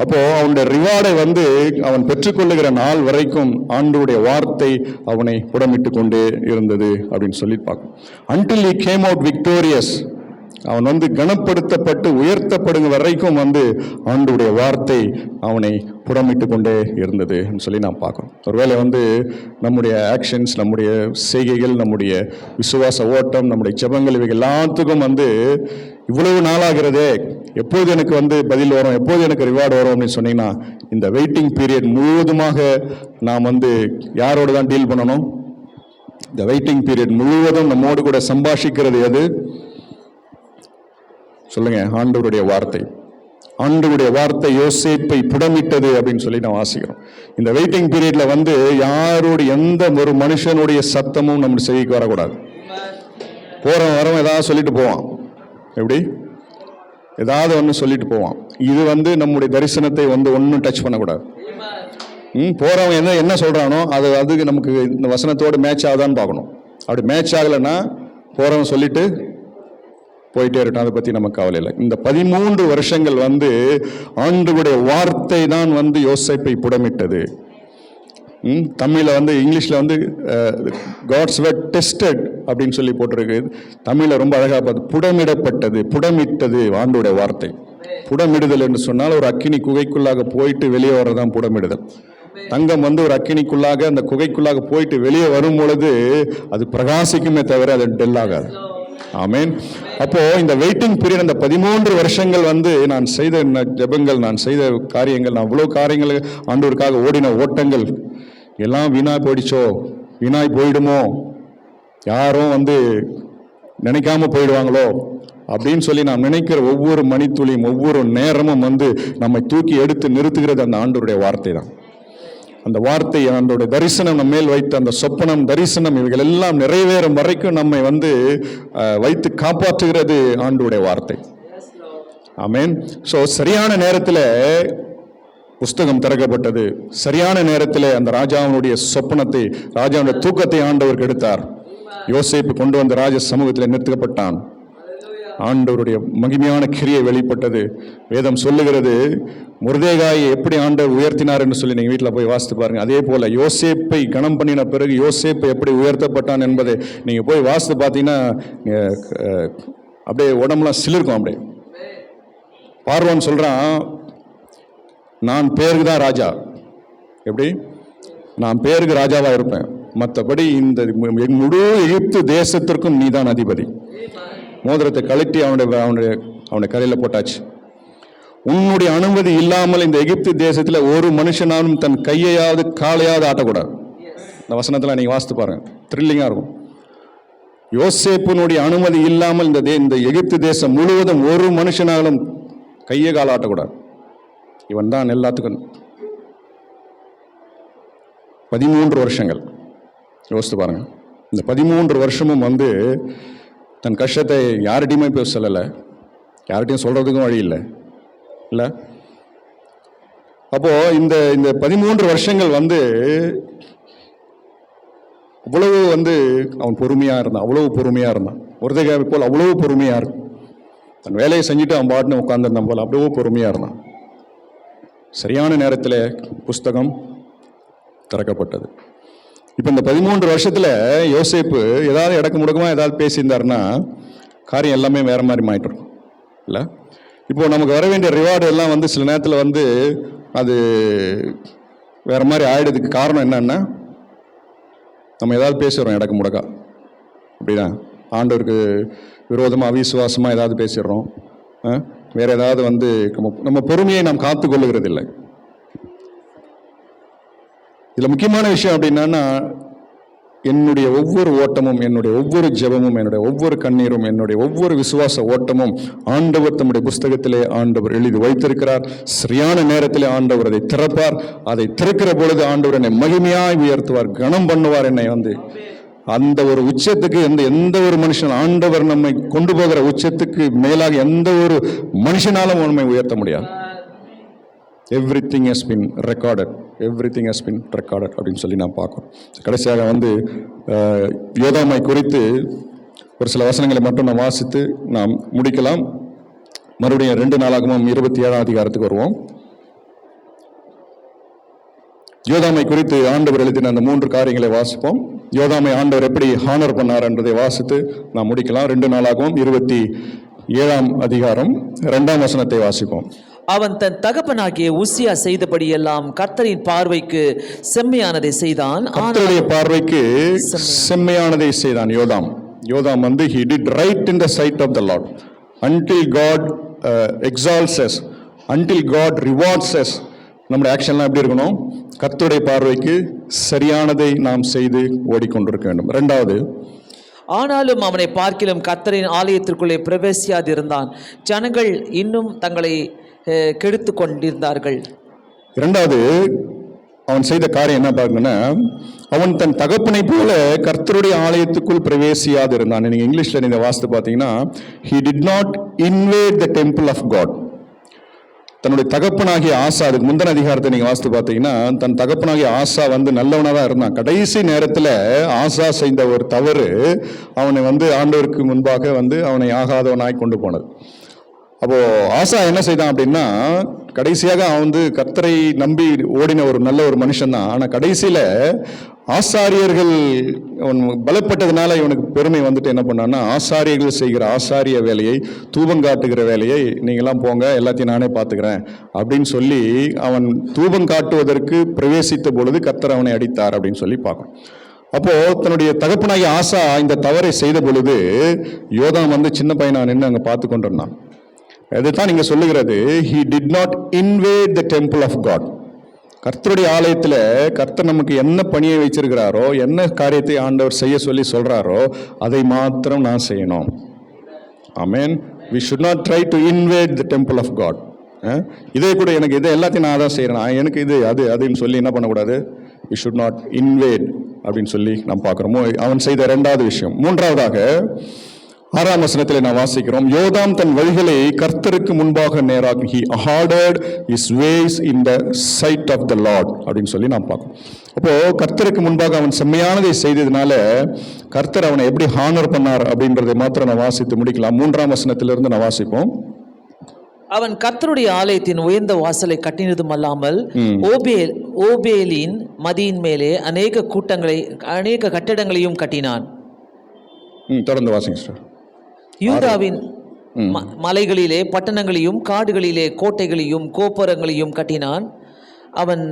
அப்போ அவனுடைய ரிவார்டை வந்து அவன் பெற்றுக்கொள்ளுகிற நாள் வரைக்கும் ஆண்டவருடைய வார்த்தை அவனை புடமிட்டு கொண்டே இருந்தது அப்படின்னு சொல்லி பார்க்கிறோம். until he came out victorious, அவன் வந்து கனப்படுத்தப்பட்டு உயர்த்தப்படுங்க வரைக்கும் வந்து ஆண்டவருடைய வார்த்தை அவனை புடமிட்டு கொண்டே இருந்தது சொல்லி நாம் பார்க்கிறோம். ஒருவேளை வந்து நம்முடைய ஆக்ஷன்ஸ், நம்முடைய செய்கைகள், நம்முடைய விசுவாச ஓட்டம், நம்முடைய ஜெபங்கள் இவைகள் எல்லாத்துக்கும் வந்து இவ்வளவு நாளாகிறதே, எப்போது எனக்கு வந்து பதில் வரும், எப்போது எனக்கு ரிவார்டு வரும் அப்படின்னு சொன்னீங்கன்னா, இந்த வெயிட்டிங் பீரியட் முழுவதுமாக நாம் வந்து யாரோடு தான் டீல் பண்ணணும்? இந்த வெயிட்டிங் பீரியட் முழுவதும் நம்மோடு கூட சம்பாஷிக்கிறது எது? சொல்லுங்க, ஆண்டவருடைய வார்த்தை. ஆண்டவருடைய வார்த்தை யோசேப்பை புடமிட்டது அப்படின்னு சொல்லி நான் வாசிக்கிறோம். இந்த வெயிட்டிங் பீரியட்ல வந்து யாரோட எந்த ஒரு மனுஷனுடைய சத்தமும் நம்ம செய்திக்கு வரக்கூடாது. போறவன் வரவன் ஏதாவது சொல்லிட்டு போவான், எப்படி ஏதாவது ஒன்று சொல்லிட்டு போவான். இது வந்து நம்முடைய தரிசனத்தை வந்து ஒன்றும் டச் பண்ணக்கூடாது. போறவன் என்ன சொல்றானோ அதுக்கு நமக்கு இந்த வசனத்தோடு மேட்ச் ஆகுதான்னு பார்க்கணும். அப்படி மேட்ச் ஆகலைன்னா போறவன் சொல்லிட்டு போயிட்டே இருக்கட்டும், அதை பற்றி நமக்கு கவலை இல்லை. இந்த 13 வருஷங்கள் வந்து ஆண்டவருடைய வார்த்தை தான் வந்து யோசேப்பை புடமிட்டது. தமிழில் வந்து, இங்கிலீஷில் வந்து காட்ஸ் வேர்ட் டெஸ்டட் அப்படின்னு சொல்லி போட்டிருக்கு. தமிழில் ரொம்ப அழகாக பார்த்து புடமிடப்பட்டது, புடமிட்டது ஆண்டவருடைய வார்த்தை. புடமிடுதல் என்று சொன்னால் ஒரு அக்கினி குகைக்குள்ளாக போயிட்டு வெளியே வர்றதான் புடமிடுதல். தங்கம் வந்து ஒரு அக்கினிக்குள்ளாக, அந்த குகைக்குள்ளாக போயிட்டு வெளியே வரும் பொழுது அது பிரகாசிக்குமே தவிர அது டெல் ஆகாது. ஆமென். அப்போ இந்த வெயிட்டிங் பீரியட், அந்த 13 வருஷங்கள் வந்து நான் செய்த ஜெபங்கள், நான் செய்த காரியங்கள், நான் இவ்வளவு காரியங்கள் ஆண்டவருக்காக ஓடின ஓட்டங்கள் எல்லாம் வீணாய் போயிடுச்சோ, வீணாய் போயிடுமோ, யாரும் வந்து நினைக்காம போயிடுவாங்களோ அப்படின்னு சொல்லி நாம் நினைக்கிற ஒவ்வொரு மணித்துளியும், ஒவ்வொரு நேரமும் வந்து நம்மை தூக்கி எடுத்து நிறுத்துகிறது அந்த ஆண்டவருடைய வார்த்தை தான். அந்த வார்த்தை, ஆண்டவருடைய தரிசனம் நம்ம மேல் வைத்த அந்த சொப்பனம், தரிசனம், இவைகள் எல்லாம் நிறைவேறும் வரைக்கும் நம்மை வந்து வைத்து காப்பாற்றுகிறது ஆண்டவருடைய வார்த்தை. ஆமென். ஸோ சரியான நேரத்தில் புஸ்தகம் திறக்கப்பட்டது. சரியான நேரத்தில் அந்த ராஜாவினுடைய சொப்பனத்தை, ராஜாவுடைய தூக்கத்தை ஆண்டவர் கெடுத்தார். யோசேப்பு கொண்டு வந்த ராஜ சமூகத்தில் நிறுத்தப்பட்டான். ஆண்டவருடைய மகிமையான கிரியை வெளிப்பட்டது. வேதம் சொல்லுகிறது, மொர்தெகாயை எப்படி ஆண்டவர் உயர்த்தினார் என்று சொல்லி நீங்கள் வீட்டில் போய் வாசித்து பாருங்க. அதே போல யோசேப்பை கனம் பண்ணின பிறகு யோசேப்பை எப்படி உயர்த்தப்பட்டான் என்பதை நீங்கள் போய் வாசித்து பார்த்தீங்கன்னா அப்படியே உடம்புலாம் சிலிருக்கும். அப்படியே பார்வோன் சொல்றான், நான் பேருக்கு தான் ராஜா. எப்படி? நான் பேருக்கு ராஜாவா இருப்பேன், மற்றபடி இந்த முழு எகிப்து தேசத்திற்கும் நீதான் அதிபதி. மோதிரத்தை கழட்டி அவனுடைய கரையில் போட்டாச்சு. உன்னுடைய அனுமதி இல்லாமல் இந்த எகிப்து தேசத்தில் ஒரு மனுஷனாலும் தன் கையையாவது காலையாவது ஆட்டக்கூடாது. இந்த வசனத்தில் நீங்கள் வாசித்து பாருங்க, த்ரில்லிங்காக இருக்கும். யோசேப்பினுடைய அனுமதி இல்லாமல் இந்த எகிப்து தேசம் முழுவதும் ஒரு மனுஷனாலும் கையை கால ஆட்டக்கூடாது. இவன் தான் எல்லாத்துக்கும் 13 வருஷங்கள் யோசித்து பாருங்க. இந்த 13 வருஷமும் வந்து தன் கஷ்டத்தை யார்கிட்டையுமே போய் சொல்லலை, யார்கிட்டையும் சொல்றதுக்கும் வழி இல்லை. அப்போ இந்த 13 வருஷங்கள் வந்து அவ்வளவு வந்து அவன் பொறுமையா இருந்தான், அவ்வளவு பொறுமையா இருந்தான். மொர்தெகாயை போல் அவ்வளவு பொறுமையா இருக்கும். தன் வேலையை செஞ்சுட்டு அவன் பாட்டுன்னு உட்கார்ந்திருந்தான் போல் அவ்வளவு பொறுமையா இருந்தான். சரியான நேரத்தில் புஸ்தகம் திறக்கப்பட்டது. இப்போ இந்த 13 வருஷத்துல யோசேப்பு ஏதாவது இடக்கு முடக்கமா ஏதாவது பேசியிருந்தாருன்னா காரியம் எல்லாமே வேற மாதிரி மாயிட்டு இல்லை. இப்போ நமக்கு வர வேண்டிய ரிவார்டு எல்லாம் வந்து சில நேரத்தில் வந்து அது வேற மாதிரி ஆயிடுறதுக்கு காரணம் என்னன்னா, நம்ம ஏதாவது பேசுகிறோம் இடக்கு முடக்கா, அப்படின்னா ஆண்டவருக்கு விரோதமாக அவிசுவாசமாக ஏதாவது பேசிடுறோம், வேற ஏதாவது வந்து நம்ம பொறுமையை நாம் காத்து கொள்ளுகிறது இல்லை. இதில் முக்கியமான விஷயம் அப்படின்னா, என்னுடைய ஒவ்வொரு ஓட்டமும், என்னுடைய ஒவ்வொரு ஜெபமும், என்னுடைய ஒவ்வொரு கண்ணீரும், என்னுடைய ஒவ்வொரு விசுவாச ஓட்டமும் ஆண்டவர் தம்முடைய புஸ்தகத்திலே ஆண்டவர் எழுதி வைத்திருக்கிறார். சரியான நேரத்திலே ஆண்டவர் அதை திறப்பார். அதை திறக்கிற பொழுது ஆண்டவர் என்னை மகிமையாய் உயர்த்துவார், கனம் பண்ணுவார். என்னை வந்து அந்த ஒரு உச்சத்துக்கு எந்த ஒரு மனுஷன், ஆண்டவர் நம்மை கொண்டு போகிற உச்சத்துக்கு மேலாக எந்த ஒரு மனுஷனாலும் நம்மை உயர்த்த முடியாது. Everything has been recorded, everything has been recorded அப்படின்னு சொல்லி நான் பார்க்குறோம். கடைசியாக வந்து யோதாமை குறித்து ஒரு சில வசனங்களை மட்டும் நான் வாசித்து நாம் முடிக்கலாம். மறுபடியும் 2 நாளாகமும் 27ஆம் அதிகாரத்துக்கு வருவோம். யோதாமை குறித்து ஆண்டவர் எழுதின அந்த 3 காரியங்களை வாசிப்போம். யோதாமை ஆண்டவர் எப்படி ஹானர் பண்ணார் என்பதை வாசித்து நாம் முடிக்கலாம். 2 நாளாகவும் 27ஆம் அதிகாரம் 2ஆம் வசனத்தை வாசிப்போம். அவன் தன் தகப்பனாகிய உசியா செய்தபடியெல்லாம் கர்த்தரின் பார்வைக்கு செம்மையானதை செய்தான். கர்த்தருடைய பார்வைக்கு செம்மையானதை செய்தான். யோதாம் வந்து he did right in the sight of the Lord until God exalts us, until God rewards us. நம்முடைய ஆக்ஷன்லாம் எப்படி இருக்கணும்? கர்த்தருடைய பார்வைக்கு சரியானதை நாம் செய்து ஓடிக்கொண்டிருக்க வேண்டும். 2வது, ஆனாலும் அவனை பார்க்கிலும் கர்த்தரின் ஆலயத்திற்குள்ளே பிரவேசியாதிருந்தான். ஜனங்கள் இன்னும் தங்களை கெடுத்து கொண்டிருந்தார்கள். 2வது அவன் செய்த காரியம் என்ன பாருங்கன்னா, அவன் தன் தகப்பனை போல கர்த்தருடைய ஆலயத்துக்குள் பிரவேசியாதிருந்தான். நீங்க இங்கிலீஷ்ல நீங்க வாசித்து பார்த்தீங்கன்னா, he did not invade the temple of God. தன்னுடைய தகப்பனாகிய ஆசா, அதுக்கு முந்தின அதிகாரத்தை நீங்க வாசித்து பார்த்தீங்கன்னா, தன் தகப்பனாகிய ஆசா வந்து நல்லவனா தான் இருந்தான். கடைசி நேரத்தில் ஆசா செய்த ஒரு தவறு அவனை வந்து ஆண்டவருக்கு முன்பாக வந்து அவனை ஆகாதவனாய் கொண்டு போனது. அப்போ ஆசா என்ன செய்தான் அப்படின்னா, கடைசியாக அவன் வந்து கர்த்தரை நம்பி ஓடின ஒரு நல்ல ஒரு மனுஷன் தான். ஆனால் கடைசியில ஆசாரியர்கள் அவன் பலப்பட்டதுனால இவனுக்கு பெருமை வந்துட்டு என்ன பண்ணான்னா, ஆசாரியர்கள் செய்கிற ஆசாரிய வேலையை, தூபங்காட்டுகிற வேலையை நீங்களாம் போங்க, எல்லாத்தையும் நானே பார்த்துக்கிறேன் அப்படின்னு சொல்லி அவன் தூபம் காட்டுவதற்கு பிரவேசித்த பொழுது கர்த்தர் அவனை அடித்தார் அப்படின்னு சொல்லி பார்க்கணும். அப்போ தன்னுடைய தகப்பனாகிய ஆசா இந்த தவறை செய்த பொழுது யோதாம் வந்து சின்ன பையனா நின்று அங்கே பார்த்து கொண்டிருந்தான். அதுதான் நீங்க சொல்லுகிறது, he did not invade the temple of God. கர்த்தருடைய ஆலயத்தில் கர்த்தர் நமக்கு என்ன பணியை வச்சிருக்கிறாரோ, என்ன காரியத்தை ஆண்டவர் செய்ய சொல்லி சொல்றாரோ அதை மாத்திரம் நான் செய்யணும். ஆமென். we should not try to invade the temple of God. இதே கூட எனக்கு இதை எல்லாத்தையும் நான் தான் செய்யறேன், எனக்கு இது அதுன்னு சொல்லி என்ன பண்ணக்கூடாது. we should not invade அப்படின்னு சொல்லி நாம் பார்க்கிறோம். அவன் செய்த 2வது விஷயம். 3வதாக 6ஆம் வசனத்தில் நான் வாசிக்கிறோம், யோதாம் தன் வழிகளை கர்த்தருக்கு முன்பாக நேராக he ordered his ways in the sight of the Lord அப்படின்னு சொல்லி நாம் பார்க்கிறோம். அப்போ கர்த்தருக்கு முன்பாக அவன் செம்மையானதை செய்ததுனால கர்த்தர் அவனை எப்படி ஹானர் பண்ணார் அப்படின்றதை மாத்திரம் நான் வாசித்து முடிக்கலாம். 3ஆம் வசனத்திலிருந்து நான் வாசிப்போம். அவன் கர்த்தருடைய ஆலயத்தின் உயர்ந்த வாசலை கட்டினதும் அல்லாமல் ஓபேலின் மதியின் மேலே அநேக கட்டடங்களையும் கட்டினான். தொடர்ந்து வாசிங்க சார். யூதாவின் மலைகளிலே பட்டணங்களையும் காடுகளிலே கோட்டைகளையும் கோபுரங்களையும் கட்டினான். அவன்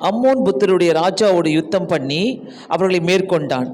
அம்மோன் புத்திரருடைய ராஜாவோடு யுத்தம் பண்ணி அவர்களை மேற்கொண்டான்.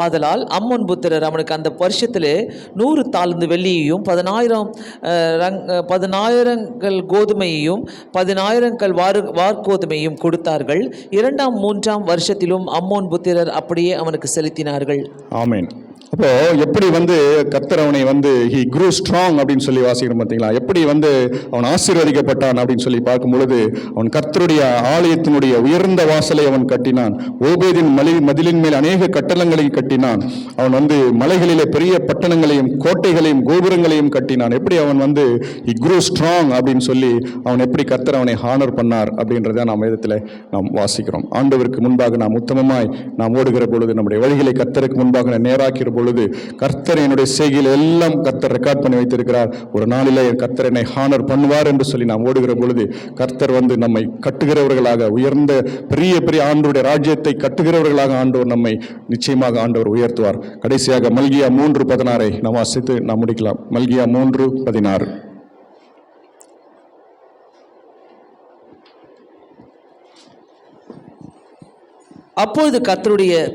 ஆதலால் அம்மோன் புத்திரர் அவனுக்கு அந்த வருஷத்திலே 100 தாலந்து வெள்ளியையும் 10,000 கோதுமையையும் 10,000 வார்கோதுமையும் கொடுத்தார்கள். 2ஆம் 3ஆம் வருஷத்திலும் அம்மோன் புத்திரர் அப்படியே அவனுக்கு செலுத்தினார்கள். ஆமென். அப்போ எப்படி வந்து கர்த்தர் அவனை வந்து he grew strong அப்படின்னு சொல்லி வாசிக்கிறோம் பார்த்தீங்களா? எப்படி வந்து அவன் ஆசீர்வதிக்கப்பட்டான் அப்படின்னு சொல்லி பார்க்கும் பொழுது, அவன் கர்த்தருடைய ஆலயத்தினுடைய உயர்ந்த வாசலை அவன் கட்டினான். ஓபேதின் மதிலின் மேல் அநேக கட்டடங்களை கட்டினான். அவன் வந்து மலைகளிலே பெரிய பட்டணங்களையும் கோட்டைகளையும் கோபுரங்களையும் கட்டினான். எப்படி அவன் வந்து he grew strong அப்படின்னு சொல்லி அவன் எப்படி கர்த்தர் அவனை ஹானர் பண்ணார் அப்படின்றத நாம் வேதத்தில் நாம் வாசிக்கிறோம். ஆண்டவருக்கு முன்பாக நாம் உத்தமமாய் நாம் ஓடுகிற பொழுது, நம்முடைய வழிகளை கர்த்தருக்கு முன்பாக நேராக்கிற பொழுது, கர்த்தர் என்னுடைய செய்கையில் எல்லாம் கர்த்தர் ரெக்கார்ட் பண்ணி வைத்திருக்கிறார். ஒரு நாளிலே கர்த்தர் என்னை ஹானர் பண்ணுவார் என்று சொல்லி நாம் ஓடுகிற பொழுது, கர்த்தர் வந்து நம்மை கட்டுகிறவர்களாக, உயர்ந்த பெரிய பெரிய ஆண்டவருடைய ராஜ்யத்தை கட்டுகிறவர்களாக ஆண்டவர் நம்மை நிச்சயமாக ஆண்டவர் உயர்த்துவார். கடைசியாக மல்கியா 3:16 நாம் வாசித்து நாம் முடிக்கலாம். மல்கியா 3:16. அப்பொழுது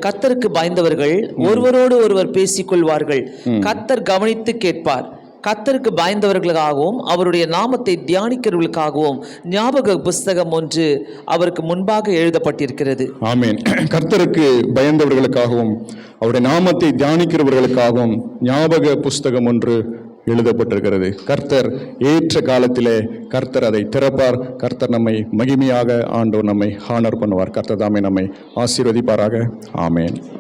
கர்த்தருக்கு பயந்தவர்கள் ஒருவரோடு ஒருவர் பேசிக் கொள்வார்கள். கர்த்தர் கவனித்து கேட்பார். கர்த்தருக்கு பயந்தவர்களுக்காகவும் அவருடைய நாமத்தை தியானிக்கிறவர்களுக்காகவும் ஞாபக புஸ்தகம் ஒன்று அவருக்கு முன்பாக எழுதப்பட்டிருக்கிறது. ஆமென். கர்த்தருக்கு பயந்தவர்களுக்காகவும் அவருடைய நாமத்தை தியானிக்கிறவர்களுக்காகவும் ஞாபக புஸ்தகம் ஒன்று எழுதப்பட்டிருக்கிறது. கர்த்தர் ஏற்ற காலத்திலே கர்த்தர் அதை திறப்பார். கர்த்தர் நம்மை மகிமையாக ஆண்டவர் நம்மை ஹானர் பண்ணுவார். கர்த்தர் தாமே நம்மை ஆசீர்வதிப்பாராக. ஆமென்.